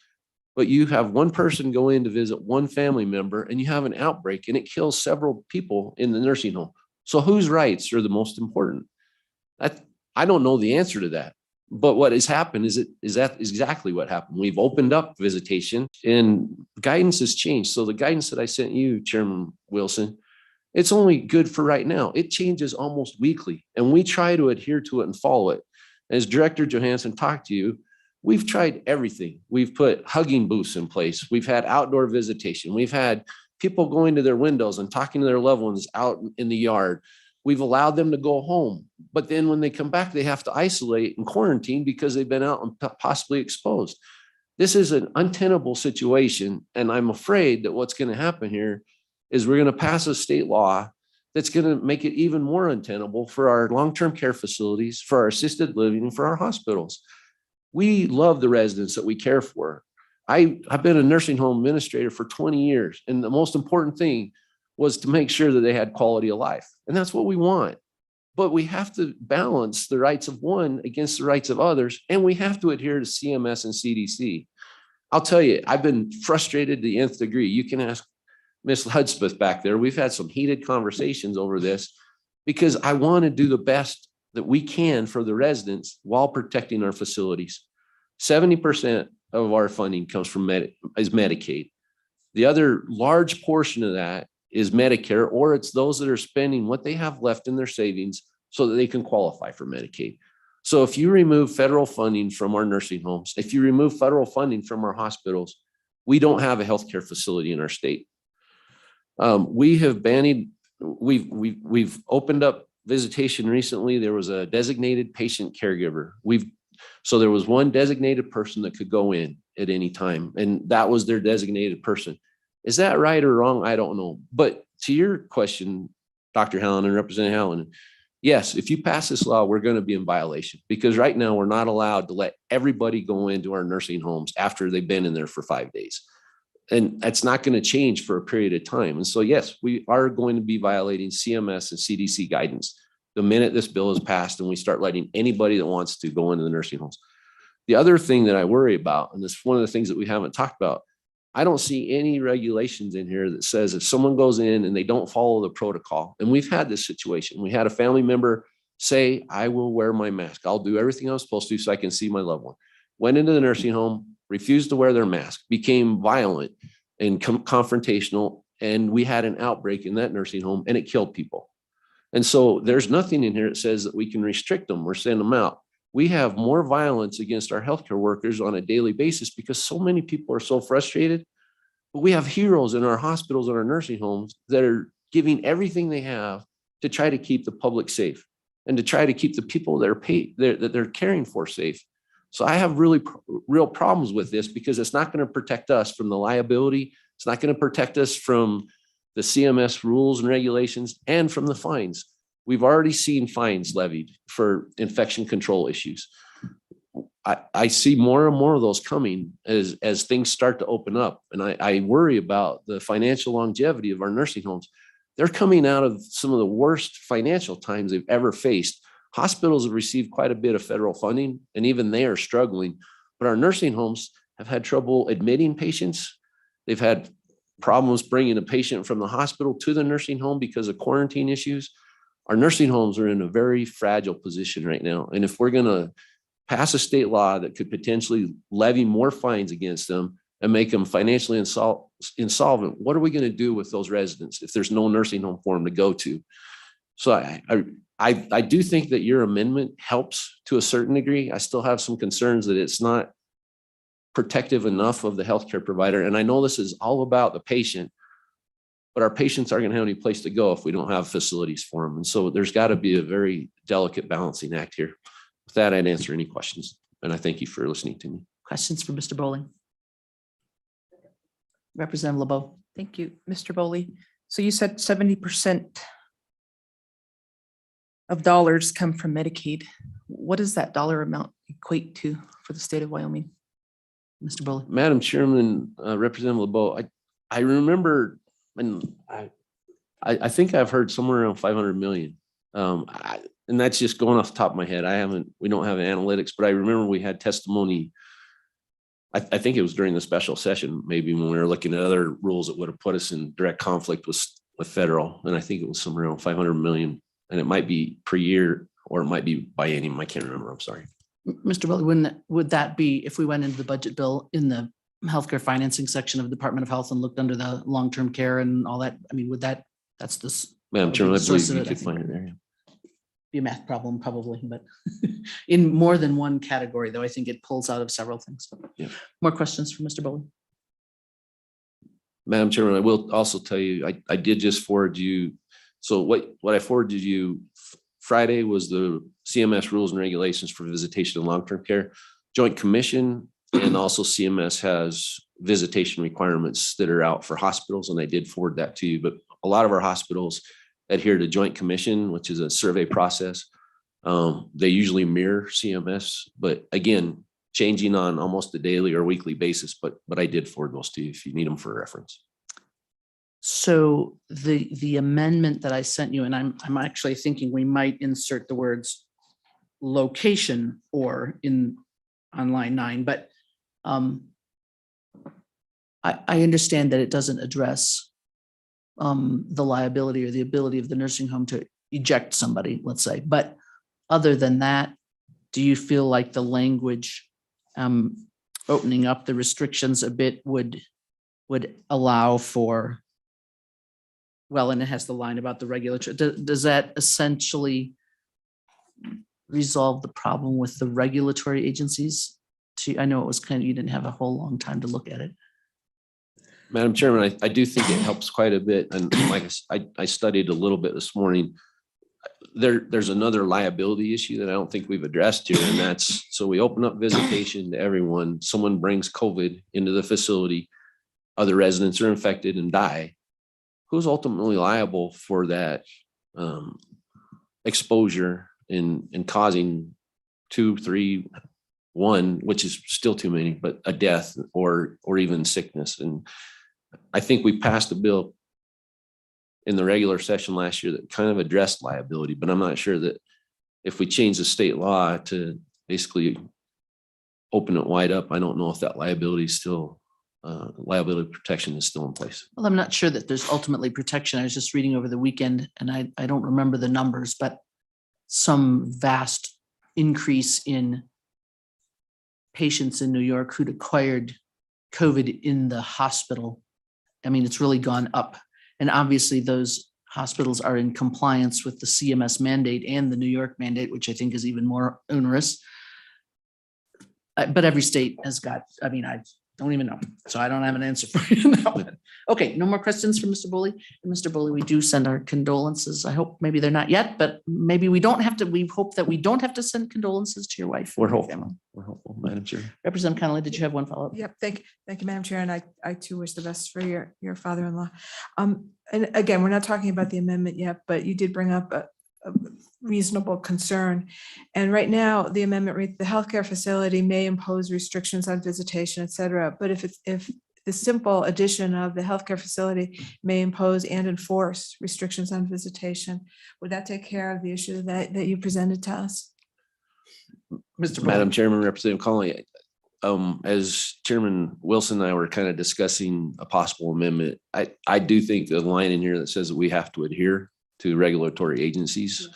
but you have one person go in to visit one family member and you have an outbreak and it kills several people in the nursing home. So whose rights are the most important? I don't know the answer to that. But what has happened is that exactly what happened. We've opened up visitation and guidance has changed. So the guidance that I sent you, Chairman Wilson, it's only good for right now. It changes almost weekly and we try to adhere to it and follow it. As Director Johansen talked to you, we've tried everything. We've put hugging booths in place. We've had outdoor visitation. We've had people going to their windows and talking to their loved ones out in the yard. We've allowed them to go home, but then when they come back, they have to isolate and quarantine because they've been out and possibly exposed. This is an untenable situation. And I'm afraid that what's going to happen here is we're going to pass a state law that's going to make it even more untenable for our long-term care facilities, for our assisted living, and for our hospitals. We love the residents that we care for. I've been a nursing home administrator for 20 years. And the most important thing was to make sure that they had quality of life. And that's what we want. But we have to balance the rights of one against the rights of others. And we have to adhere to CMS and CDC. I'll tell you, I've been frustrated to the nth degree. You can ask Ms. Hudspeth back there. We've had some heated conversations over this because I want to do the best that we can for the residents while protecting our facilities. 70% of our funding comes from Medicaid. The other large portion of that is Medicare, or it's those that are spending what they have left in their savings so that they can qualify for Medicaid. So if you remove federal funding from our nursing homes, if you remove federal funding from our hospitals, we don't have a healthcare facility in our state. We've opened up visitation recently. There was a designated patient caregiver. We've So there was one designated person that could go in at any time, and that was their designated person. Is that right or wrong? I don't know. But to your question, Dr. Hallen and Representative Hallen, yes, if you pass this law, we're going to be in violation, because right now we're not allowed to let everybody go into our nursing homes after they've been in there for 5 days. And that's not going to change for a period of time. And so, yes, we are going to be violating CMS and CDC guidance the minute this bill is passed and we start letting anybody that wants to go into the nursing homes. The other thing that I worry about, and this is one of the things that we haven't talked about, I don't see any regulations in here that says if someone goes in and they don't follow the protocol, and we've had this situation. We had a family member say, I will wear my mask. I'll do everything I'm supposed to so I can see my loved one. Went into the nursing home, refused to wear their mask, became violent and confrontational, and we had an outbreak in that nursing home and it killed people. And so there's nothing in here that says that we can restrict them or send them out. We have more violence against our healthcare workers on a daily basis because so many people are so frustrated. But we have heroes in our hospitals and our nursing homes that are giving everything they have to try to keep the public safe and to try to keep the people that they're caring for safe. So I have really real problems with this because it's not going to protect us from the liability. It's not going to protect us from the CMS rules and regulations and from the fines. We've already seen fines levied for infection control issues. I see more and more of those coming as things start to open up. And I worry about the financial longevity of our nursing homes. They're coming out of some of the worst financial times they've ever faced. Hospitals have received quite a bit of federal funding, and even they are struggling. But our nursing homes have had trouble admitting patients. They've had problems bringing a patient from the hospital to the nursing home because of quarantine issues. Our nursing homes are in a very fragile position right now. And if we're going to pass a state law that could potentially levy more fines against them and make them financially insolvent, what are we going to do with those residents if there's no nursing home for them to go to? So I do think that your amendment helps to a certain degree. I still have some concerns that it's not protective enough of the healthcare provider. And I know this is all about the patient, but our patients aren't going to have any place to go if we don't have facilities for them. And so there's got to be a very delicate balancing act here. With that, I'd answer any questions. And I thank you for listening to me. Questions for Mr. Bowling? Representative LeBeau. Thank you, Mr. Bowley. So you said 70% of dollars come from Medicaid. What does that dollar amount equate to for the state of Wyoming? Mr. Bowling. Madam Chairman, Representative LeBeau, I remember, and I think I've heard somewhere around 500 million. And that's just going off the top of my head. We don't have analytics, but I remember we had testimony. I think it was during the special session, maybe when we were looking at other rules that would have put us in direct conflict with federal. And I think it was somewhere around 500 million, and it might be per year or it might be biennium. I can't remember. I'm sorry. Mr. Bowling, would that be if we went into the budget bill in the healthcare financing section of the Department of Health and looked under the long-term care and all that? I mean, that's this. Madam Chairman, I believe source of you it, I could think. find it there. Be a math problem probably, but in more than one category, though, I think it pulls out of several things. Yeah. More questions for Mr. Bowling? Madam Chairman, I will also tell you, I did just forward you. So what I forwarded you Friday was the CMS rules and regulations for visitation and long-term care. Joint Commission and also CMS has visitation requirements that are out for hospitals, and I did forward that to you. But a lot of our hospitals adhere to Joint Commission, which is a survey process. They usually mirror CMS, but again, changing on almost a daily or weekly basis. But I did forward those to you if you need them for reference. So the amendment that I sent you, and I'm actually thinking we might insert the words location or on line 9, but I understand that it doesn't address the liability or the ability of the nursing home to eject somebody, let's say. But other than that, do you feel like the language opening up the restrictions a bit would allow for, well, and it has the line about the regulatory, does that essentially resolve the problem with the regulatory agencies? I know it was kind of, you didn't have a whole long time to look at it. Madam Chairman, I do think it helps quite a bit. And like I studied a little bit this morning. there's another liability issue that I don't think we've addressed here, and that's, so we open up visitation to everyone. Someone brings COVID into the facility, other residents are infected and die. Who's ultimately liable for that exposure in causing 2, 3, 1, which is still too many, but a death or even sickness? And I think we passed a bill in the regular session last year that kind of addressed liability, but I'm not sure that if we change the state law to basically open it wide up, I don't know if that liability is still, liability protection is still in place. Well, I'm not sure that there's ultimately protection. I was just reading over the weekend and I don't remember the numbers, but some vast increase in patients in New York who'd acquired COVID in the hospital. I mean, it's really gone up. And obviously those hospitals are in compliance with the CMS mandate and the New York mandate, which I think is even more onerous. But every state has got, I mean, I don't even know. So I don't have an answer for you now. Okay, no more questions for Mr. Boley. And Mr. Boley, we do send our condolences. I hope maybe they're not yet, but maybe we don't have to, we hope that we don't have to send condolences to your wife. We're and your hopeful. family. We're hopeful, Madam Chair. Representative Connolly, did you have one follow-up? Yep, thank you, Madam Chair, and I too wish the best for your father-in-law. And again, we're not talking about the amendment yet, but you did bring up a reasonable concern. And right now, the amendment reads, the healthcare facility may impose restrictions on visitation, et cetera. But if the simple addition of the healthcare facility may impose and enforce restrictions on visitation, would that take care of the issue that you presented to us? Mr. Madam Chairman, Representative Conley, as Chairman Wilson and I were kind of discussing a possible amendment, I do think the line in here that says that we have to adhere to regulatory agencies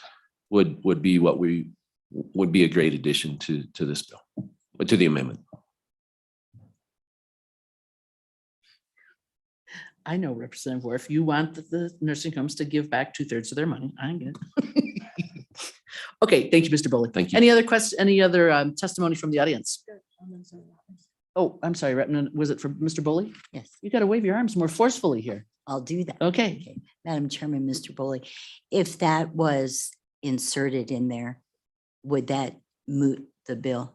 would be what we would be a great addition to this bill, but to the amendment. I know, Representative Wharf, you want the nursing homes to give back 2/3 of their money. I get it. Okay, thank you, Mr. Boley. Thank you. Any other questions, any other testimony from the audience? Oh, I'm sorry, was it for Mr. Boley? Yes, You got to wave your arms more forcefully here. I'll do that. Okay. Okay, Madam Chairman, Mr. Boley, if that was inserted in there, would that moot the bill?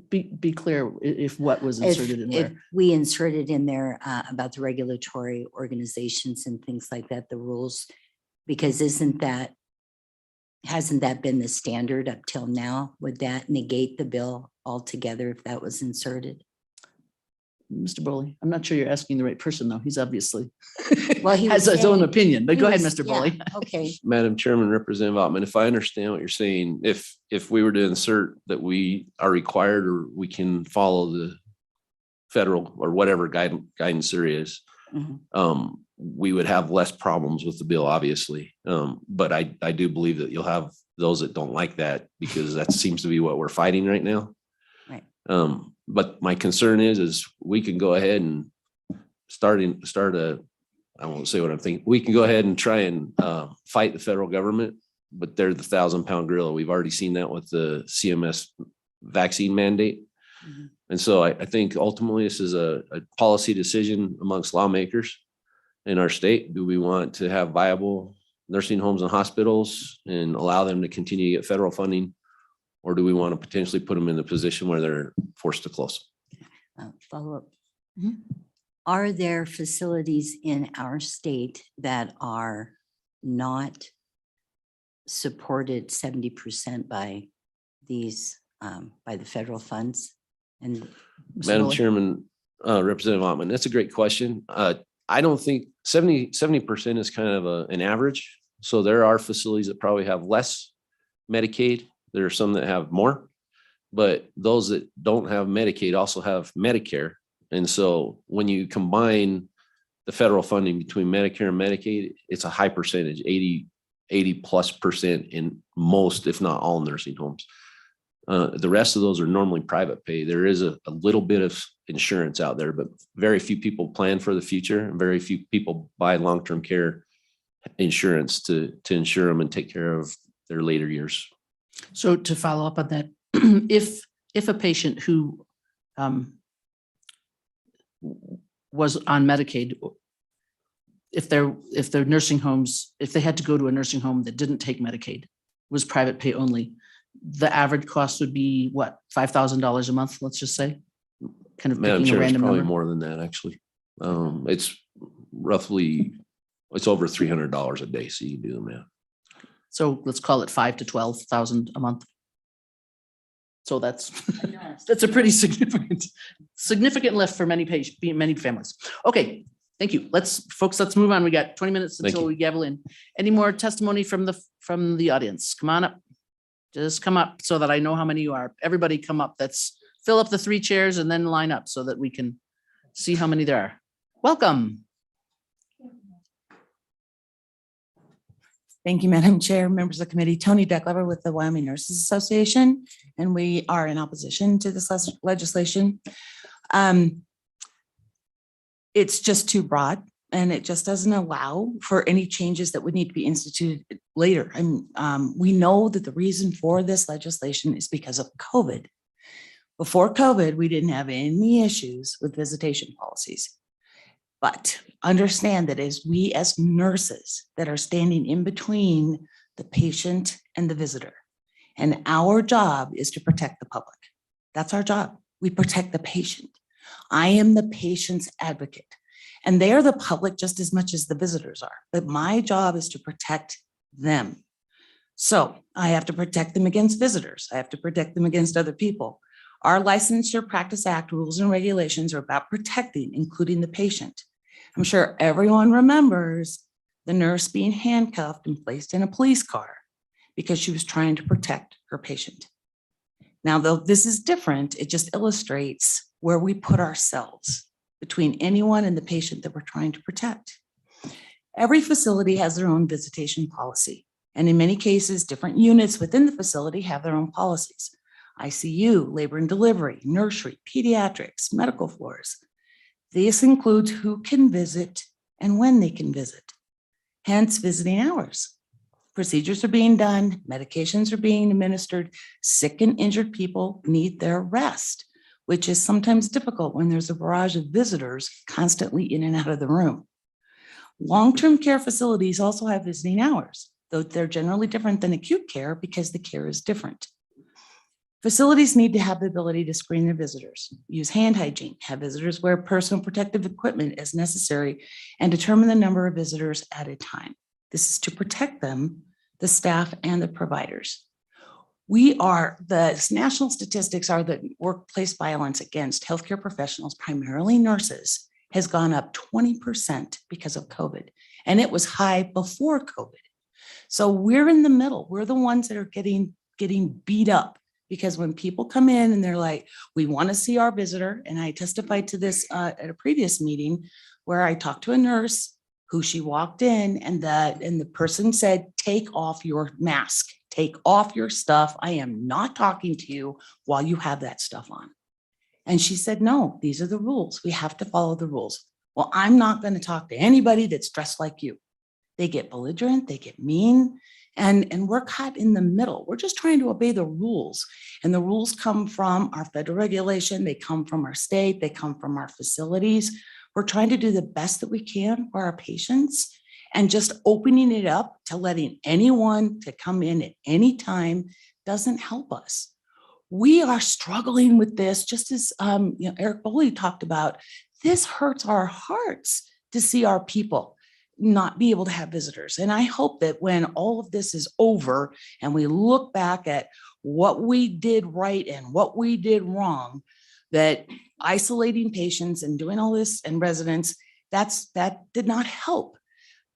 Be clear if what was inserted in If where. we inserted in there about the regulatory organizations and things like that, the rules, because hasn't that been the standard up till now? Would that negate the bill altogether if that was inserted? Mr. Boley, I'm not sure you're asking the right person, though. He's obviously Well, he has was his own saying- opinion, but he go ahead, was- Mr. yeah, Boley. Okay, Madam Chairman, Representative Ottman, if I understand what you're saying, if we were to insert that we are required or we can follow the federal or whatever guidance there is, Mhm. we would have less problems with the bill, obviously. But I do believe that you'll have those that don't like that because that seems to be what we're fighting right now. Right. But my concern is we can go ahead and start I won't say what I'm thinking. We can go ahead and try and fight the federal government, but they're the 1,000-pound gorilla. We've already seen that with the CMS vaccine mandate. Mhm. And so I think ultimately this is a policy decision amongst lawmakers in our state. Do we want to have viable nursing homes and hospitals and allow them to continue to get federal funding? Or do we want to potentially put them in the position where they're forced to close? Follow up. Mhm. Are there facilities in our state that are not supported 70% by these, by the federal funds? And Mr. Madam Boley? Chairman, Representative Ottman, that's a great question. I don't think 70% is kind of an average. So there are facilities that probably have less Medicaid. There are some that have more, but those that don't have Medicaid also have Medicare. And so when you combine the federal funding between Medicare and Medicaid, it's a high percentage, 80+% in most, if not all, nursing homes. The rest of those are normally private pay. There is a little bit of insurance out there, but very few people plan for the future and very few people buy long-term care insurance to insure them and take care of their later years. So to follow up on that, if a patient who was on Medicaid if they're nursing homes, if they had to go to a nursing home that didn't take Medicaid, was private pay only, the average cost would be what, $5,000 a month, let's just say? Kind of Madam picking a Chair, it's random probably number. more than that, actually. It's roughly, it's over $300 a day, so you can do the math. So let's call it 5,000 to 12,000 a month. So that's a pretty significant lift for many patients, many families. Okay, thank you. Let's move on. We got 20 minutes Thank until you. we gavel in. Any more testimony from the audience? Come on up. Just come up so that I know how many you are. Everybody come up. Fill up the 3 chairs and then line up so that we can see how many there are. Welcome. Thank you, Madam Chair, members of the committee. Tony Decklever with the Wyoming Nurses Association, and we are in opposition to this legislation. It's just too broad, and it just doesn't allow for any changes that would need to be instituted later. And we know that the reason for this legislation is because of COVID. Before COVID, we didn't have any issues with visitation policies. But understand that as nurses that are standing in between the patient and the visitor, and our job is to protect the public. That's our job. We protect the patient. I am the patient's advocate, and they are the public just as much as the visitors are. But my job is to protect them. So I have to protect them against visitors. I have to protect them against other people. Our Licensure Practice Act rules and regulations are about protecting, including the patient. I'm sure everyone remembers the nurse being handcuffed and placed in a police car because she was trying to protect her patient. Now, though this is different, it just illustrates where we put ourselves between anyone and the patient that we're trying to protect. Every facility has their own visitation policy, and in many cases, different units within the facility have their own policies. ICU, labor and delivery, nursery, pediatrics, medical floors. This includes who can visit and when they can visit, hence visiting hours. Procedures are being done, medications are being administered, sick and injured people need their rest, which is sometimes difficult when there's a barrage of visitors constantly in and out of the room. Long-term care facilities also have visiting hours, though they're generally different than acute care because the care is different. Facilities need to have the ability to screen their visitors, use hand hygiene, have visitors wear personal protective equipment as necessary, and determine the number of visitors at a time. This is to protect them, the staff, and the providers. The national statistics are that workplace violence against healthcare professionals, primarily nurses, has gone up 20% because of COVID, and it was high before COVID. So we're in the middle. We're the ones that are getting beat up. Because when people come in and they're like, we want to see our visitor, and I testified to this at a previous meeting where I talked to a nurse who she walked in and the person said, take off your mask, take off your stuff. I am not talking to you while you have that stuff on. And she said, no, these are the rules. We have to follow the rules. Well, I'm not going to talk to anybody that's dressed like you. They get belligerent, they get mean. And we're caught in the middle. We're just trying to obey the rules. And the rules come from our federal regulation. They come from our state. They come from our facilities. We're trying to do the best that we can for our patients, and just opening it up to letting anyone to come in at any time doesn't help us. We are struggling with this, just as Eric Boley talked about. This hurts our hearts to see our people not be able to have visitors. And I hope that when all of this is over and we look back at what we did right and what we did wrong, that isolating patients and doing all this and residents, that did not help.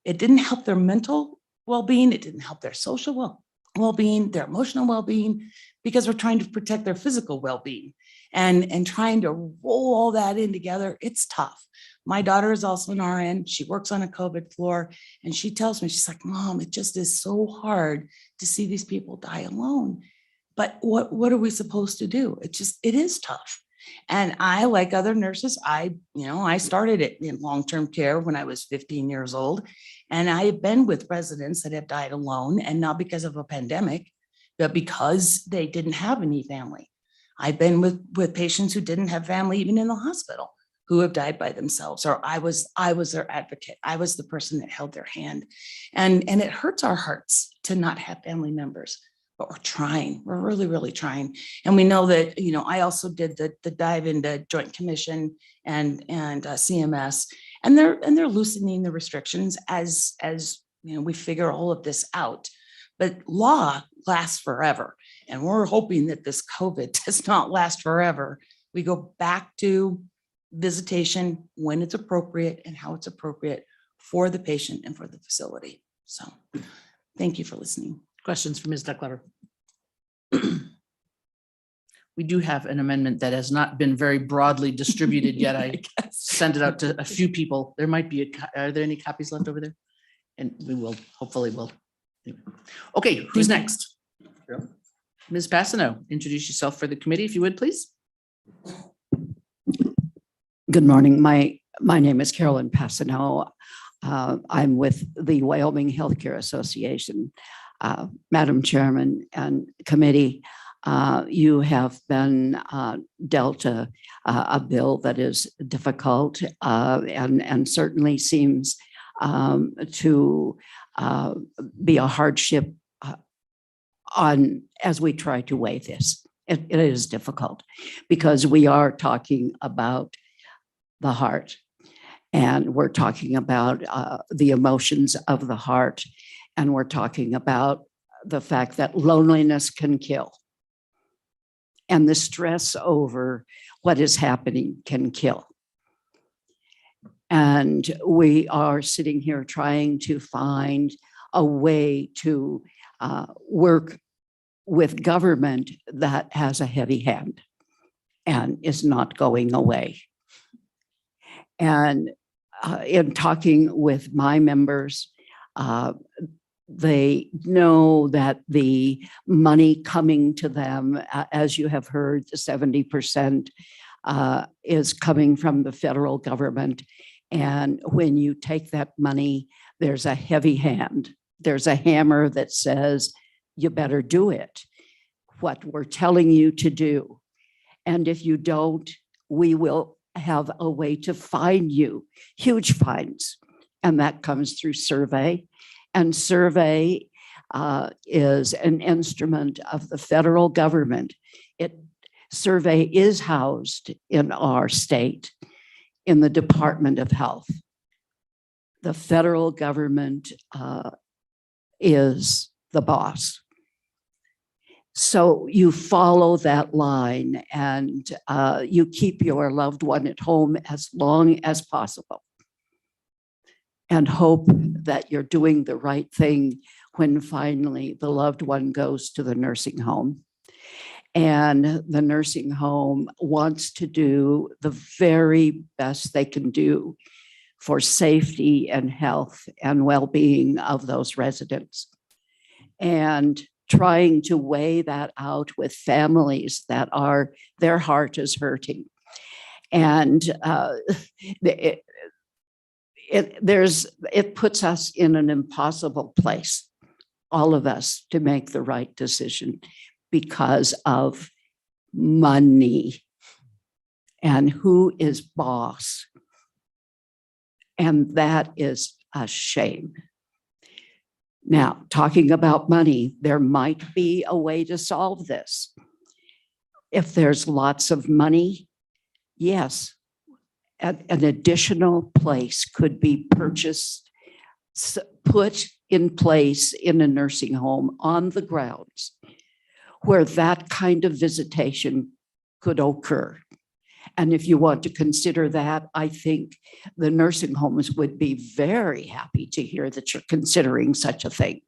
It didn't help their mental well-being. It didn't help their social well-being, their emotional well-being, because we're trying to protect their physical well-being and trying to roll all that in together. It's tough. My daughter is also an RN. She works on a COVID floor, and she tells me, she's like, Mom, it just is so hard to see these people die alone. But what are we supposed to do? It is tough. And I, like other nurses, I started it in long-term care when I was 15 years old. And I have been with residents that have died alone, and not because of a pandemic, but because they didn't have any family. I've been with patients who didn't have family even in the hospital. who have died by themselves, or I was their advocate. I was the person that held their hand. And it hurts our hearts to not have family members, but we're trying. We're really, really trying. And we know that, I also did the dive into Joint Commission and CMS, and they're loosening the restrictions as we figure all of this out. But law lasts forever. And we're hoping that this COVID does not last forever. We go back to visitation when it's appropriate and how it's appropriate for the patient and for the facility. So thank you for listening. Questions for Ms. Ducklever? We do have an amendment that has not been very broadly distributed yet. I sent it out to a few people. There might be, are there any copies left over there? And we will, hopefully will. Okay, who's next? Ms. Passano, introduce yourself for the committee, if you would, please. Good morning. My name is Carolyn Passano. I'm with the Wyoming Healthcare Association. Madam Chairman and committee, you have been dealt a bill that is difficult and certainly seems to be a hardship on as we try to weigh this. It is difficult because we are talking about the heart, and we're talking about the emotions of the heart, and we're talking about the fact that loneliness can kill, and the stress over what is happening can kill. And we are sitting here trying to find a way to work with government that has a heavy hand and is not going away. And in talking with my members, they know that the money coming to them, as you have heard, 70% is coming from the federal government. And when you take that money, there's a heavy hand. There's a hammer that says, you better do it, what we're telling you to do. And if you don't, we will have a way to fine you, huge fines. And that comes through survey. And survey is an instrument of the federal government. Survey is housed in our state in the Department of Health. The federal government is the boss. So you follow that line and you keep your loved one at home as long as possible and hope that you're doing the right thing when finally the loved one goes to the nursing home. And the nursing home wants to do the very best they can do for safety and health and well-being of those residents. And trying to weigh that out with families that are, their heart is hurting. And it puts us in an impossible place, all of us, to make the right decision because of money and who is boss. And that is a shame. Now, talking about money, there might be a way to solve this. If there's lots of money, yes, an additional place could be purchased, put in place in a nursing home on the grounds where that kind of visitation could occur. And if you want to consider that, I think the nursing homes would be very happy to hear that you're considering such a thing.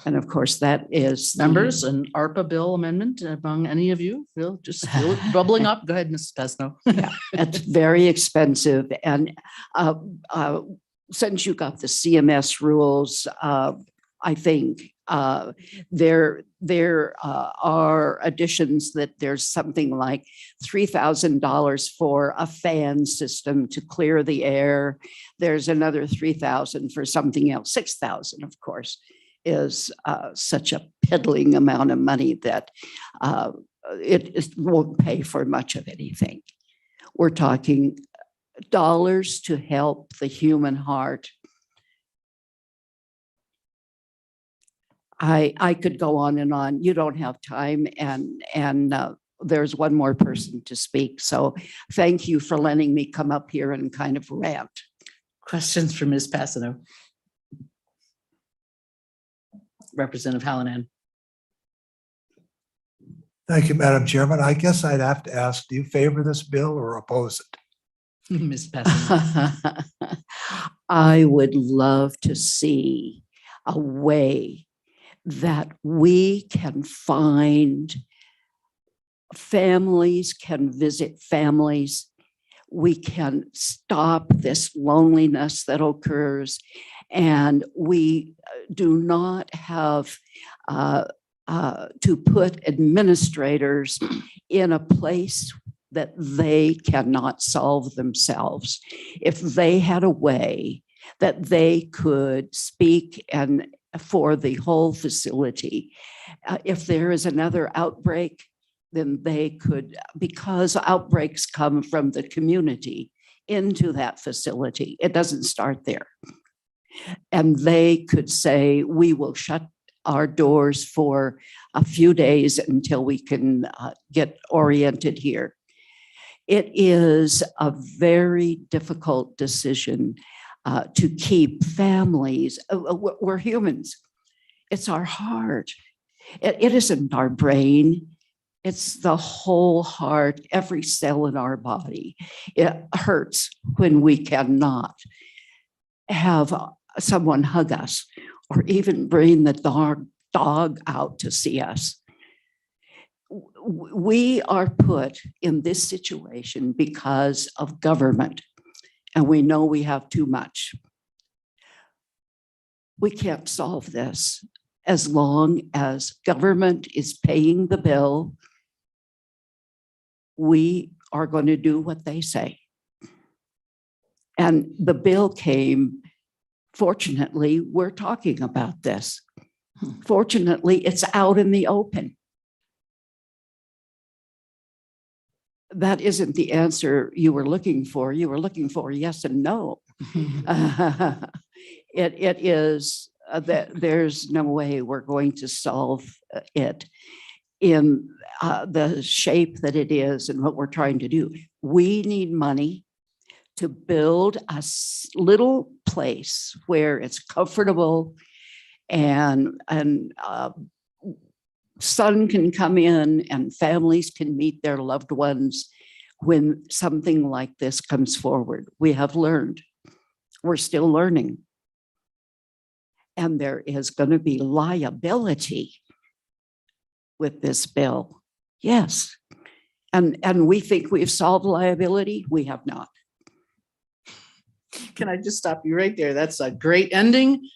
And of course, that is Members, an ARPA bill amendment among any of you? Feel it bubbling up? Go ahead, Mrs. Pesno. Yeah, it's very expensive. And since you got the CMS rules, I think there are additions that there's something like $3,000 for a fan system to clear the air. There's another $3,000 for something else. $6,000, of course, is such a piddling amount of money that it won't pay for much of anything. We're talking dollars to help the human heart. I could go on and on. You don't have time, and there's one more person to speak. So thank you for letting me come up here and kind of rant. Questions for Ms. Passano? Representative Hallinan. Thank you, Madam Chairman. I guess I'd have to ask, do you favor this bill or oppose it? Ms. Passano. I would love to see a way that we can find families can visit families. We can stop this loneliness that occurs, and we do not have to put administrators in a place that they cannot solve themselves. If they had a way that they could speak and for the whole facility, if there is another outbreak, then they could, because outbreaks come from the community into that facility. It doesn't start there. And they could say, we will shut our doors for a few days until we can get oriented here. It is a very difficult decision to keep families. We're humans. It's our heart. It isn't our brain. It's the whole heart, every cell in our body. It hurts when we cannot have someone hug us or even bring the dog out to see us. We are put in this situation because of government, and we know we have too much. We can't solve this as long as government is paying the bill. We are going to do what they say. And the bill came, fortunately, we're talking about this. Fortunately, it's out in the open. That isn't the answer you were looking for. You were looking for yes and no. It is that there's no way we're going to solve it in the shape that it is and what we're trying to do. We need money to build a little place where it's comfortable and sun can come in and families can meet their loved ones when something like this comes forward. We have learned. We're still learning. And there is going to be liability with this bill. Yes. And we think we've solved liability. We have not. Can I just stop you right there? That's a great ending.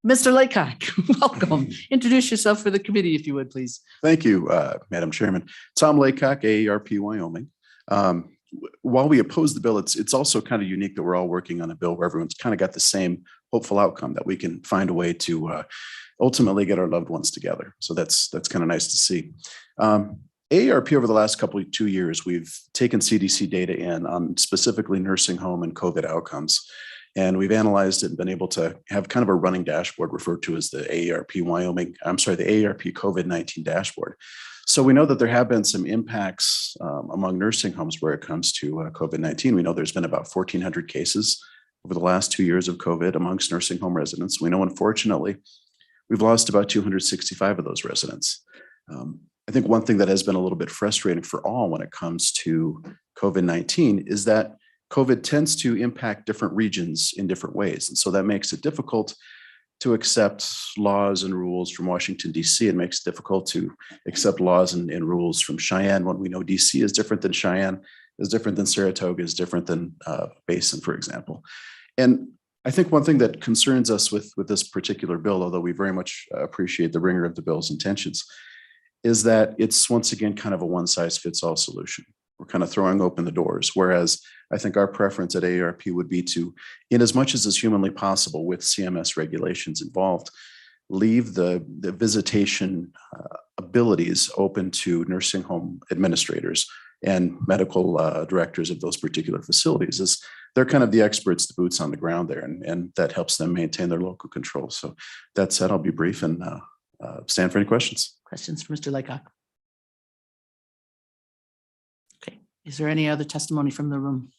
Mr. Laycock, welcome. Introduce yourself for the committee, if you would, please. Thank you, Madam Chairman. Tom Laycock, AARP Wyoming. While we oppose the bill, it's also kind of unique that we're all working on a bill where everyone's kind of got the same hopeful outcome, that we can find a way to ultimately get our loved ones together. So that's kind of nice to see. AARP over the last 2 years, we've taken CDC data in on specifically nursing home and COVID outcomes. And we've analyzed it and been able to have kind of a running dashboard referred to as the AARP COVID-19 dashboard. So we know that there have been some impacts among nursing homes where it comes to COVID-19. We know there's been about 1,400 cases over the last 2 years of COVID amongst nursing home residents. We know, unfortunately, we've lost about 265 of those residents. I think one thing that has been a little bit frustrating for all when it comes to COVID-19 is that COVID tends to impact different regions in different ways. And so that makes it difficult to accept laws and rules from Washington, D.C. It makes it difficult to accept laws and rules from Cheyenne when we know D.C. is different than Cheyenne, is different than Saratoga, is different than Basin, for example. And I think one thing that concerns us with this particular bill, although we very much appreciate the rigor of the bill's intentions, is that it's once again kind of a one-size-fits-all solution. We're kind of throwing open the doors, whereas I think our preference at AARP would be to, in as much as is humanly possible with CMS regulations involved, leave the visitation abilities open to nursing home administrators and medical directors of those particular facilities, is they're kind of the experts, the boots on the ground there, and that helps them maintain their local control. So that said, I'll be brief and stand for any questions. Questions for Mr. Laycock? Okay, is there any other testimony from the room?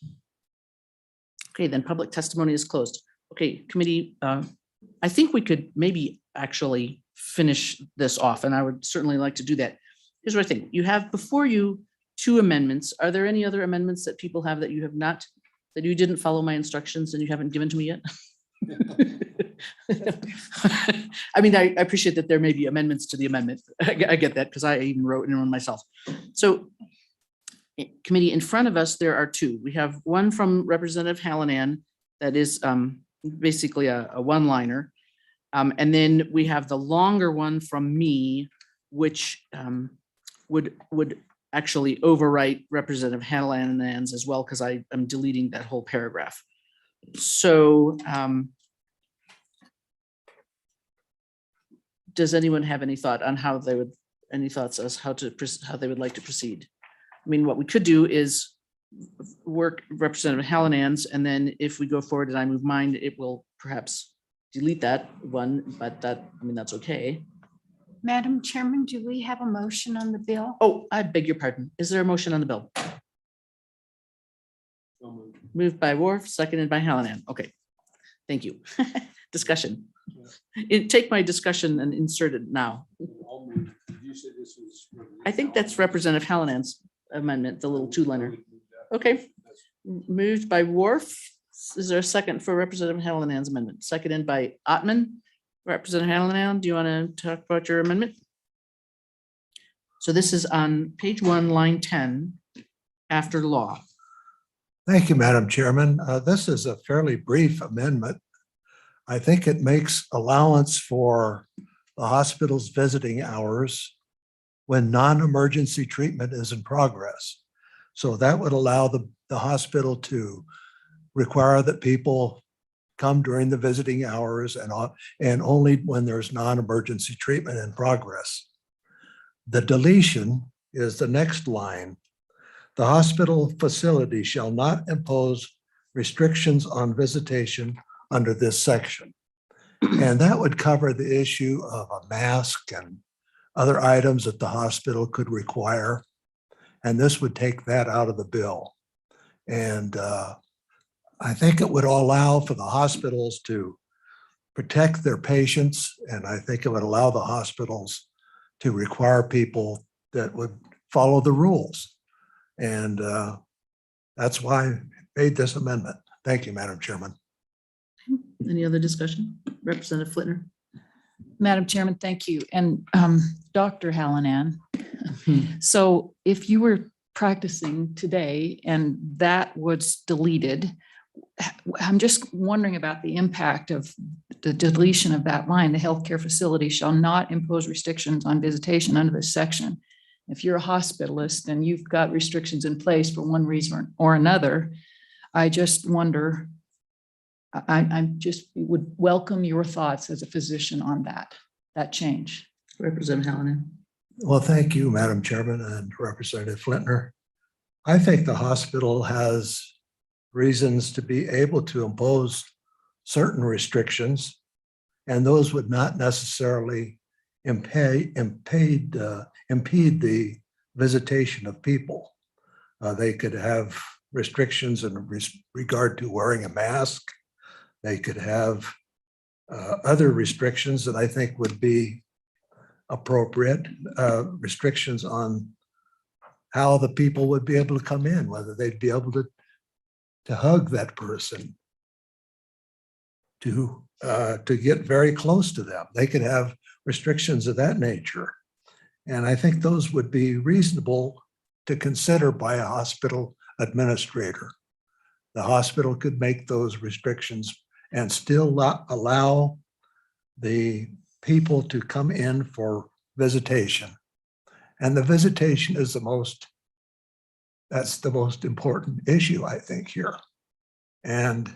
Okay, then public testimony is closed. Okay, committee, I think we could maybe actually finish this off, and I would certainly like to do that. Here's what I think. You have before you 2 amendments. Are there any other amendments that people have that you have not, that you didn't follow my instructions and you haven't given to me yet? I mean, I appreciate that there may be amendments to the amendment. I get that because I even wrote in one myself. So committee, in front of us, there are 2. We have one from Representative Hallinan that is basically a one-liner. And then we have the longer one from me, which would actually overwrite Representative Hallinan's as well, because I am deleting that whole paragraph. So does anyone have any thought on how they would, any thoughts as how they would like to proceed? I mean, what we could do is work Representative Hallinan's, and then if we go forward and I move mine, it will perhaps delete that one, but that, I mean, that's okay. Madam Chairman, do we have a motion on the bill? Oh, I beg your pardon. Is there a motion on the bill? Moved by Worf, seconded by Hallinan. Okay, thank you. Discussion. Take my discussion and insert it now. I think that's Representative Hallinan's amendment, the little 2-liner. Okay, moved by Worf. Is there a second for Representative Hallinan's amendment? Seconded by Ottman. Representative Hallinan, do you want to talk about your amendment? So this is on page 1, line 10, after law. Thank you, Madam Chairman. This is a fairly brief amendment. I think it makes allowance for the hospital's visiting hours when non-emergency treatment is in progress. So that would allow the hospital to require that people come during the visiting hours and only when there's non-emergency treatment in progress. The deletion is the next line. The hospital facility shall not impose restrictions on visitation under this section. And that would cover the issue of a mask and other items that the hospital could require. And this would take that out of the bill. And I think it would allow for the hospitals to protect their patients. And I think it would allow the hospitals to require people that would follow the rules. And that's why I made this amendment. Thank you, Madam Chairman. Any other discussion? Representative Flitner. Madam Chairman, thank you. And Dr. Hallinan, so if you were practicing today and that was deleted, I'm just wondering about the impact of the deletion of that line. The healthcare facility shall not impose restrictions on visitation under this section. If you're a hospitalist and you've got restrictions in place for one reason or another, I just wonder, I just would welcome your thoughts as a physician on that change. Representative Hallinan. Well, thank you, Madam Chairman and Representative Flintner. I think the hospital has reasons to be able to impose certain restrictions, and those would not necessarily impede the visitation of people. They could have restrictions in regard to wearing a mask. They could have other restrictions that I think would be appropriate, restrictions on how the people would be able to come in, whether they'd be able to hug that person, to get very close to them. They could have restrictions of that nature. And I think those would be reasonable to consider by a hospital administrator. The hospital could make those restrictions and still allow the people to come in for visitation. And the visitation is that's the most important issue, I think, here. And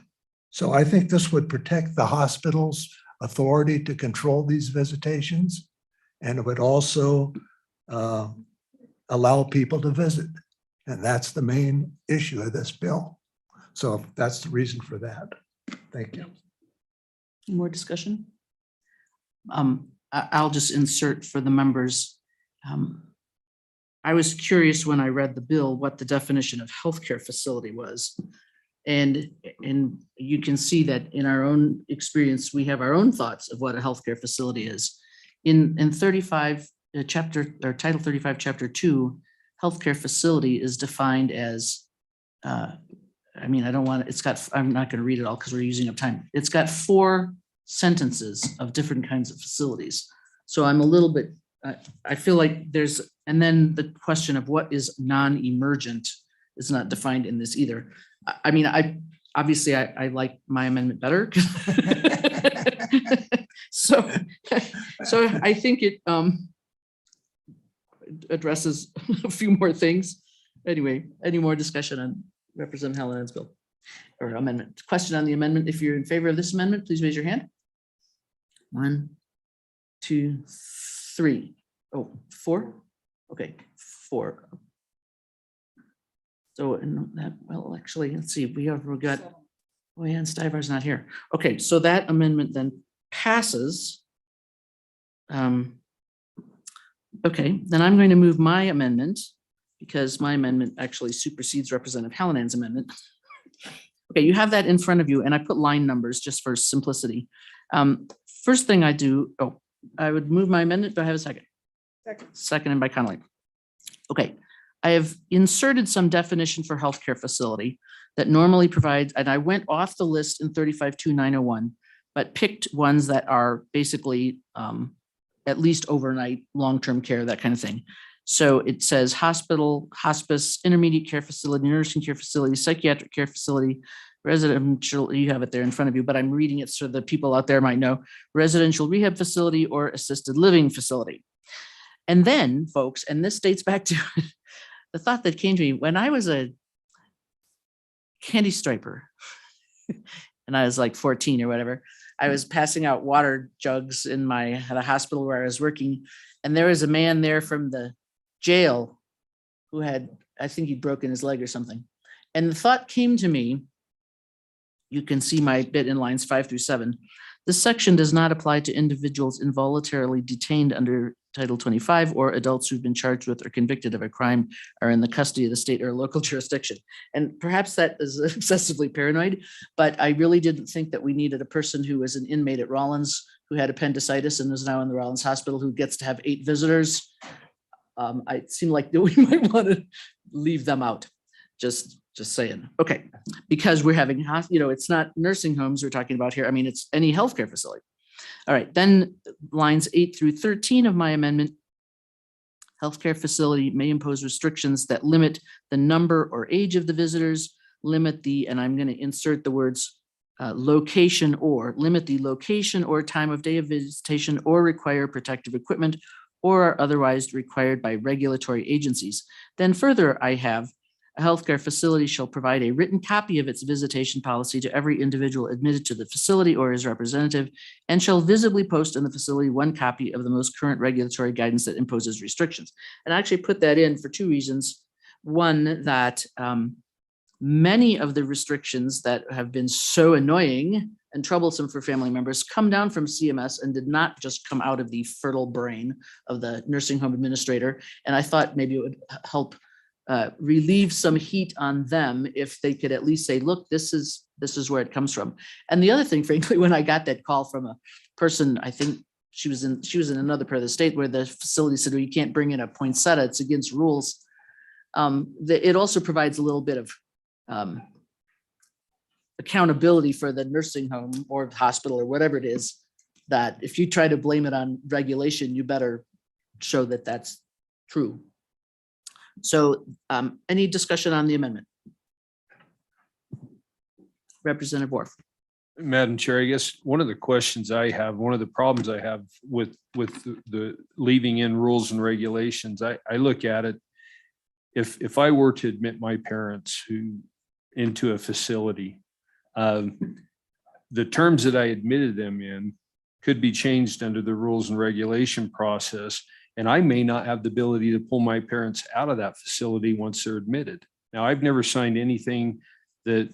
so I think this would protect the hospital's authority to control these visitations, and it would also allow people to visit. And that's the main issue of this bill. So that's the reason for that. Thank you. More discussion? I'll just insert for the members. I was curious when I read the bill, what the definition of healthcare facility was. And you can see that in our own experience, we have our own thoughts of what a healthcare facility is. In 35 chapter or Title 35, Chapter 2, healthcare facility is defined as, I mean, I don't want it, I'm not going to read it all because we're using up time. It's got 4 sentences of different kinds of facilities. So I'm a little bit, I feel like there's, and then the question of what is non-emergent is not defined in this either. I mean, obviously I like my amendment better. So I think it addresses a few more things. Anyway, any more discussion on Representative Hallinan's bill or amendment? Question on the amendment. If you're in favor of this amendment, please raise your hand. 1, 2, 3. Oh, 4. Okay, 4. So in that, well, actually, let's see, we got, oh yeah, and Stivar's not here. Okay, so that amendment then passes. Okay, then I'm going to move my amendment because my amendment actually supersedes Representative Hallinan's amendment. Okay, you have that in front of you, and I put line numbers just for simplicity. First thing I do, I would move my amendment. Do I have a second? Seconded by Connolly. Okay, I have inserted some definition for healthcare facility that normally provides, and I went off the list in 35-2901, but picked ones that are basically at least overnight, long-term care, that kind of thing. So it says hospital, hospice, intermediate care facility, nursing care facility, psychiatric care facility, residential, you have it there in front of you, but I'm reading it so the people out there might know, residential rehab facility or assisted living facility. And then, folks, and this dates back to the thought that came to me when I was a candy striper, and I was like 14 or whatever, I was passing out water jugs in the hospital where I was working. And there was a man there from the jail who had, I think he'd broken his leg or something. And the thought came to me, you can see my bit in lines 5 through 7. This section does not apply to individuals involuntarily detained under Title 25 or adults who've been charged with or convicted of a crime are in the custody of the state or local jurisdiction. And perhaps that is excessively paranoid, but I really didn't think that we needed a person who was an inmate at Rollins who had appendicitis and is now in the Rollins Hospital who gets to have 8 visitors. It seemed like we might want to leave them out. Just saying. Okay, because we're having, it's not nursing homes we're talking about here. I mean, it's any healthcare facility. All right, then lines 8 through 13 of my amendment. Healthcare facility may impose restrictions that limit the number or age of the visitors, limit the, and I'm going to insert the words location or, limit the location or time of day of visitation or require protective equipment or are otherwise required by regulatory agencies. Then further, I have a healthcare facility shall provide a written copy of its visitation policy to every individual admitted to the facility or his representative and shall visibly post in the facility 1 copy of the most current regulatory guidance that imposes restrictions. And I actually put that in for 2 reasons. One, that many of the restrictions that have been so annoying and troublesome for family members come down from CMS and did not just come out of the fertile brain of the nursing home administrator. And I thought maybe it would help relieve some heat on them if they could at least say, look, this is where it comes from. And the other thing, frankly, when I got that call from a person, I think she was in another part of the state where the facility said, well, you can't bring in a poinsettia, it's against rules. It also provides a little bit of accountability for the nursing home or hospital or whatever it is, that if you try to blame it on regulation, you better show that that's true. So any discussion on the amendment? Representative Worf. Madam Chair, I guess one of the questions I have, one of the problems I have with the leaving in rules and regulations, I look at it, if I were to admit my parents into a facility, the terms that I admitted them in could be changed under the rules and regulation process. And I may not have the ability to pull my parents out of that facility once they're admitted. Now, I've never signed anything that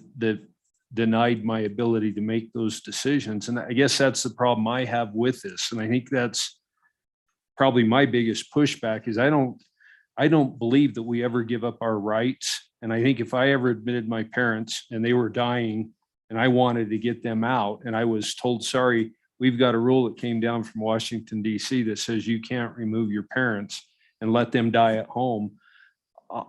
denied my ability to make those decisions. And I guess that's the problem I have with this. And I think that's probably my biggest pushback is I don't believe that we ever give up our rights. And I think if I ever admitted my parents and they were dying and I wanted to get them out and I was told, sorry, we've got a rule that came down from Washington, DC that says you can't remove your parents and let them die at home.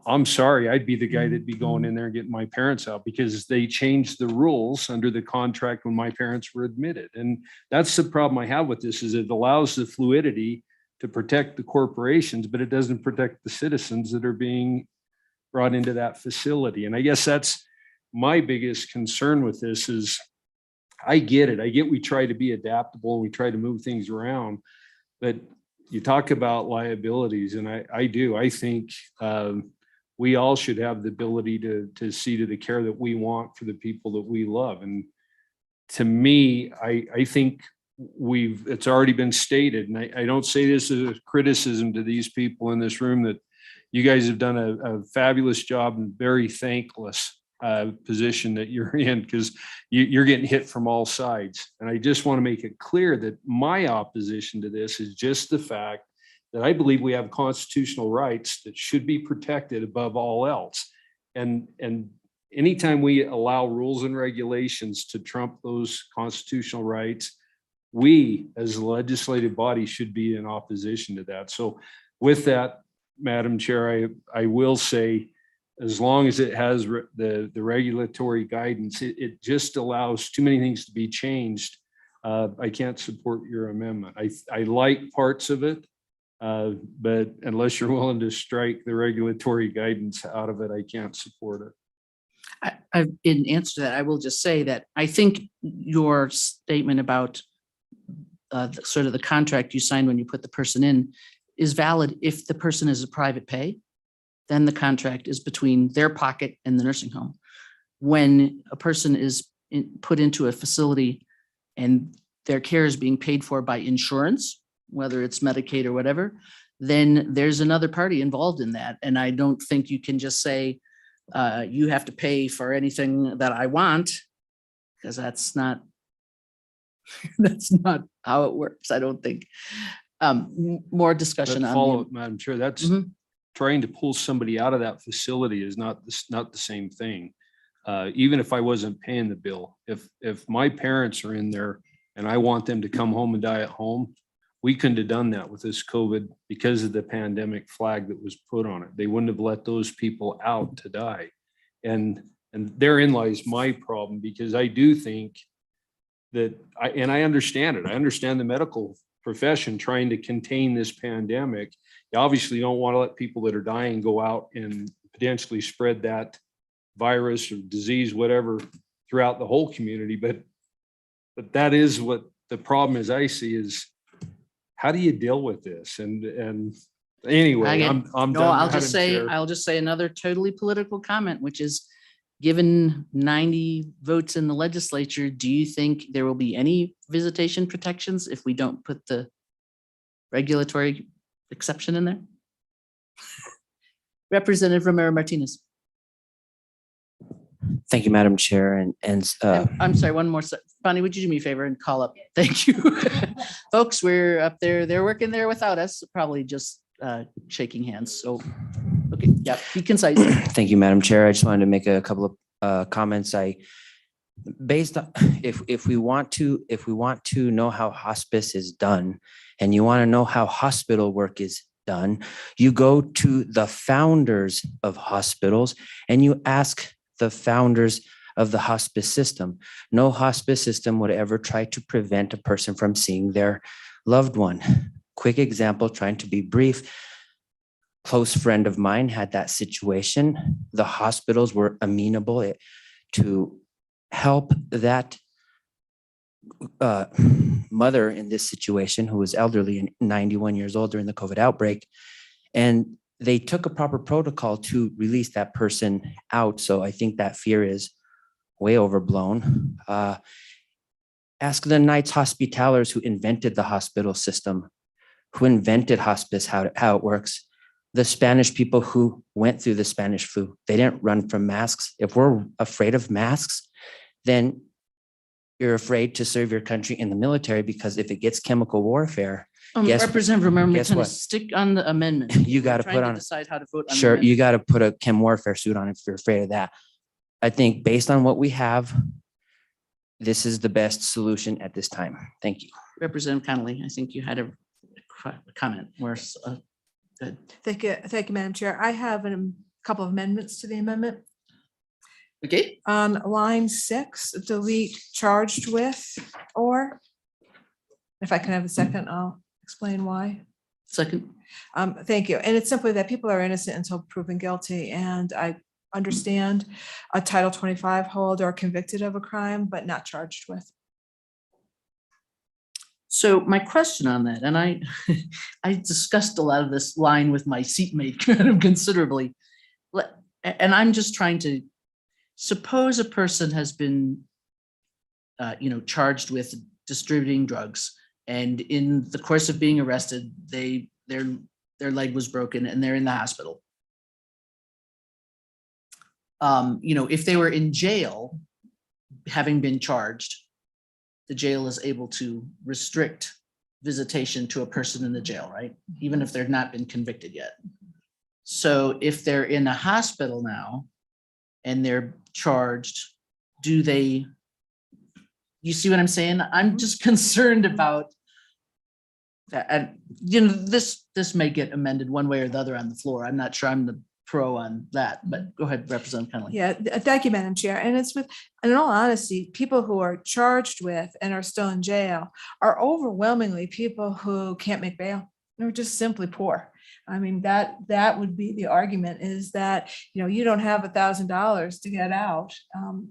I'm sorry, I'd be the guy that'd be going in there and getting my parents out because they changed the rules under the contract when my parents were admitted. And that's the problem I have with this is it allows the fluidity to protect the corporations, but it doesn't protect the citizens that are being brought into that facility. And I guess that's my biggest concern with this is I get it. I get we try to be adaptable and we try to move things around, but you talk about liabilities, and I do. I think we all should have the ability to see to the care that we want for the people that we love. And to me, I think it's already been stated, and I don't say this as a criticism to these people in this room, that you guys have done a fabulous job and very thankless position that you're in because you're getting hit from all sides. And I just want to make it clear that my opposition to this is just the fact that I believe we have constitutional rights that should be protected above all else. And anytime we allow rules and regulations to trump those constitutional rights, we as a legislative body should be in opposition to that. So with that, Madam Chair, I will say, as long as it has the regulatory guidance, it just allows too many things to be changed. I can't support your amendment. I like parts of it, but unless you're willing to strike the regulatory guidance out of it, I can't support it. In answer to that, I will just say that I think your statement about sort of the contract you signed when you put the person in is valid if the person is a private pay. Then the contract is between their pocket and the nursing home. When a person is put into a facility and their care is being paid for by insurance, whether it's Medicaid or whatever, then there's another party involved in that. And I don't think you can just say, you have to pay for anything that I want, because that's not how it works, I don't think. More discussion on Follow up, Madam Chair. That's trying to pull somebody out of that facility is not the same thing. Even if I wasn't paying the bill, if my parents are in there and I want them to come home and die at home, we couldn't have done that with this COVID because of the pandemic flag that was put on it. They wouldn't have let those people out to die. And therein lies my problem, because I do think that I understand it. I understand the medical profession trying to contain this pandemic. You obviously don't want to let people that are dying go out and potentially spread that virus or disease, whatever, throughout the whole community. But that is what the problem is I see is, how do you deal with this? And anyway, I'm done. I'll just say another totally political comment, which is, given 90 votes in the legislature, do you think there will be any visitation protections if we don't put the regulatory exception in there? Representative Romero Martinez. Thank you, Madam Chair. And I'm sorry, one more. Bonnie, would you do me a favor and call up? Thank you. Folks, we're up there. They're working there without us, probably just shaking hands. So, okay, yeah, be concise. Thank you, Madam Chair. I just wanted to make a couple of comments. Based on, if we want to know how hospice is done, and you want to know how hospital work is done, you go to the founders of hospitals and you ask the founders of the hospice system. No hospice system would ever try to prevent a person from seeing their loved one. Quick example, trying to be brief. Close friend of mine had that situation. The hospitals were amenable to help that mother in this situation, who was elderly and 91 years old during the COVID outbreak. And they took a proper protocol to release that person out. So I think that fear is way overblown. Ask the Knights Hospitalers who invented the hospital system. who invented hospice, how it works. The Spanish people who went through the Spanish flu, they didn't run from masks. If we're afraid of masks, then you're afraid to serve your country in the military, because if it gets chemical warfare, guess- Representative guess Merton, what? stick on the amendment. You got to Trying put on, Decide how to vote. On the sure, amendment. you got to put a chem warfare suit on if you're afraid of that. I think based on what we have, this is the best solution at this time. Thank you. Representative Connolly, I think you had a comment. Good. Thank you, Madam Chair. I have a couple of amendments to the amendment. Okay. On line 6, delete charged with, or if I can have a second, I'll explain why. Second. Thank you. And it's simply that people are innocent until proven guilty. And I understand a Title 25 hold or convicted of a crime, but not charged with. So my question on that, and I discussed a lot of this line with my seatmate considerably. And I'm just trying to suppose a person has been, charged with distributing drugs, and in the course of being arrested, their leg was broken and they're in the hospital. If they were in jail, having been charged, the jail is able to restrict visitation to a person in the jail, right? Even if they've not been convicted yet. So if they're in a hospital now and they're charged, you see what I'm saying? I'm just concerned about that. And, this may get amended one way or the other on the floor. I'm not sure I'm the pro on that, but go ahead, Representative Connolly. Yeah, thank you, Madam Chair. And in all honesty, people who are charged with and are still in jail are overwhelmingly people who can't make bail. They're just simply poor. I mean, that would be the argument, is that, you don't have $1,000 to get out,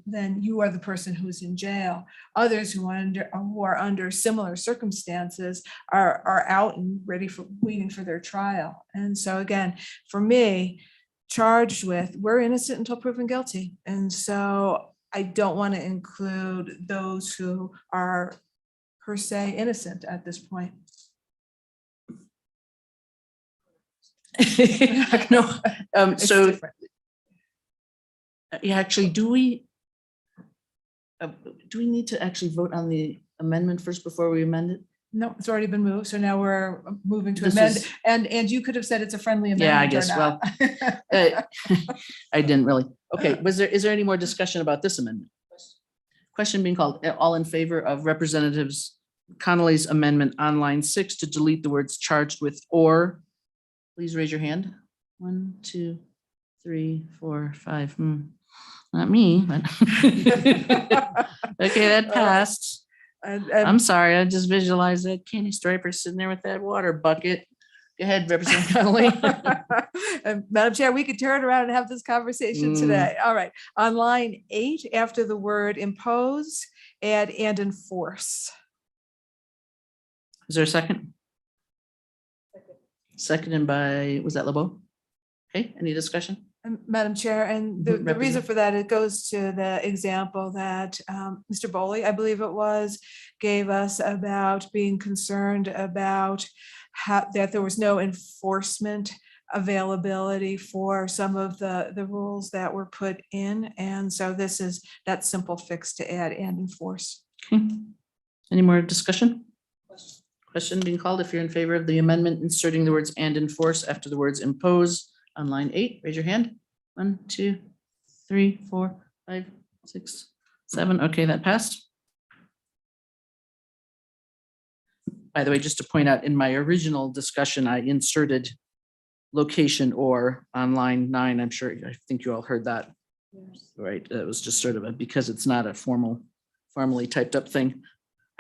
then you are the person who's in jail. Others who are under similar circumstances are out and waiting for their trial. And so again, for me, charged with, we're innocent until proven guilty. And so I don't want to include those who are per se innocent at this point. No, It's so different. actually, do we need to actually vote on the amendment first before we amend it? No, it's already been moved. So now we're moving to This amend, is- and you could have said it's a friendly Yeah, I amendment or guess, well, not. I didn't really. Okay, is there any more discussion about this amendment? Question being called, all in favor of Representatives Connolly's amendment on line 6 to delete the words charged with or, please raise your hand. 1, 2, 3, 4, 5. Not me, but okay, that passed. I'm sorry, I just visualized that Candy Striper sitting there with that water bucket. Go ahead, Representative Connolly. And Madam Chair, we could turn around and have this conversation today. All right. On line 8, after the word impose, add and enforce. Is there a second? Seconded by, was that LeBeau? Okay, any discussion? Madam Chair, and the reason for that, it goes to the example that Mr. Boley, I believe it was, gave us about being concerned about that there was no enforcement availability for some of the rules that were put in. And so this is that simple fix to add and enforce. Okay. Any more discussion? Question being called. If you're in favor of the amendment inserting the words and enforce after the words impose on line 8, raise your hand. 1, 2, 3, 4, 5, 6, 7. Okay, that passed. By the way, just to point out, in my original discussion, I inserted location or on line 9. I think you all heard that. Yes. Right. It was just sort of because it's not a formally typed up thing.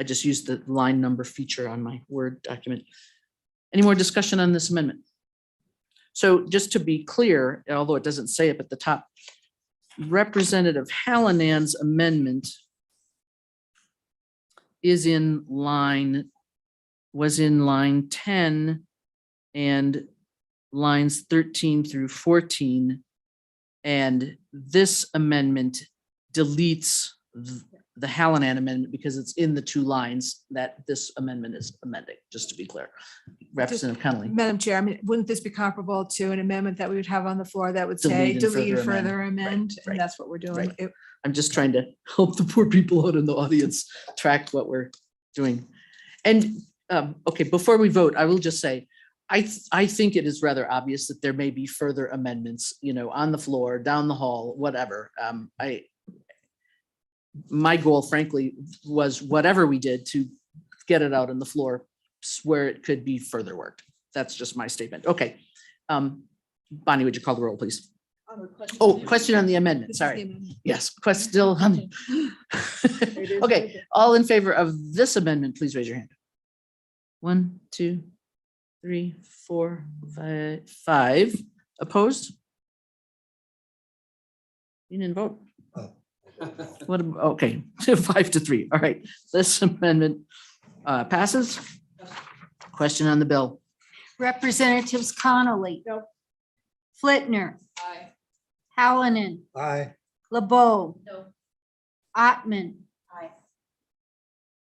I just used the line number feature on my Word document. Any more discussion on this amendment? So just to be clear, although it doesn't say it at the top, Representative Hallinan's amendment was in line 10 and lines 13 through 14. And this amendment deletes the Hallinan amendment because it's in the two lines that this amendment is amending, just to be clear. Representative Connolly. Madam Chair, I mean, wouldn't this be comparable to an amendment that we would have on the floor that would say Delete and further delete, amend. further amend? Right. And that's what we're doing. Right. I'm just trying to help the poor people out in the audience track what we're doing. And okay, before we vote, I will just say, I think it is rather obvious that there may be further amendments, you know, on the floor, down the hall, whatever. My goal frankly was whatever we did to get it out on the floor where it could be further worked. That's just my statement. Okay. Bonnie, would you call the roll, please? Oh, question on the amendment, sorry. Yes, question still on. Okay, all in favor of this amendment, please raise your hand. 1, 2, 3, 4, 5. Opposed? You didn't vote? What, okay, 5-3. All right, this amendment passes. Question on the bill. Representatives Connolly. No. Flitner. Aye. Hallinan. Aye. LeBeau. No. Ottman. Aye.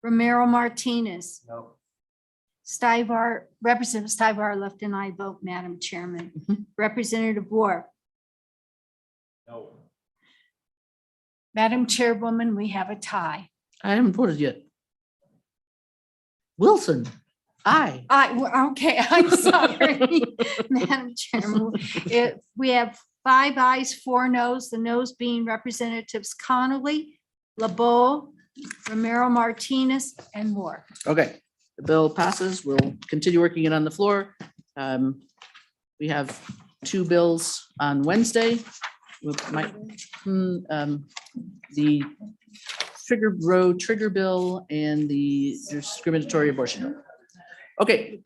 Romero Martinez. No. Stivar, Representative Stivar left an aye vote, Madam Chairman. Representative Ward. No. Madam Chairwoman, we have a tie. I haven't voted yet. Wilson, aye. Okay, I'm sorry, Madam Chairman. We have 5 ayes, 4 noes, the noes being Representatives Connolly, LeBeau, Romero Martinez, and Moore. Okay, the bill passes. We'll continue working it on the floor. We have 2 bills on Wednesday. The trigger bill and the discriminatory abortion bill. Okay,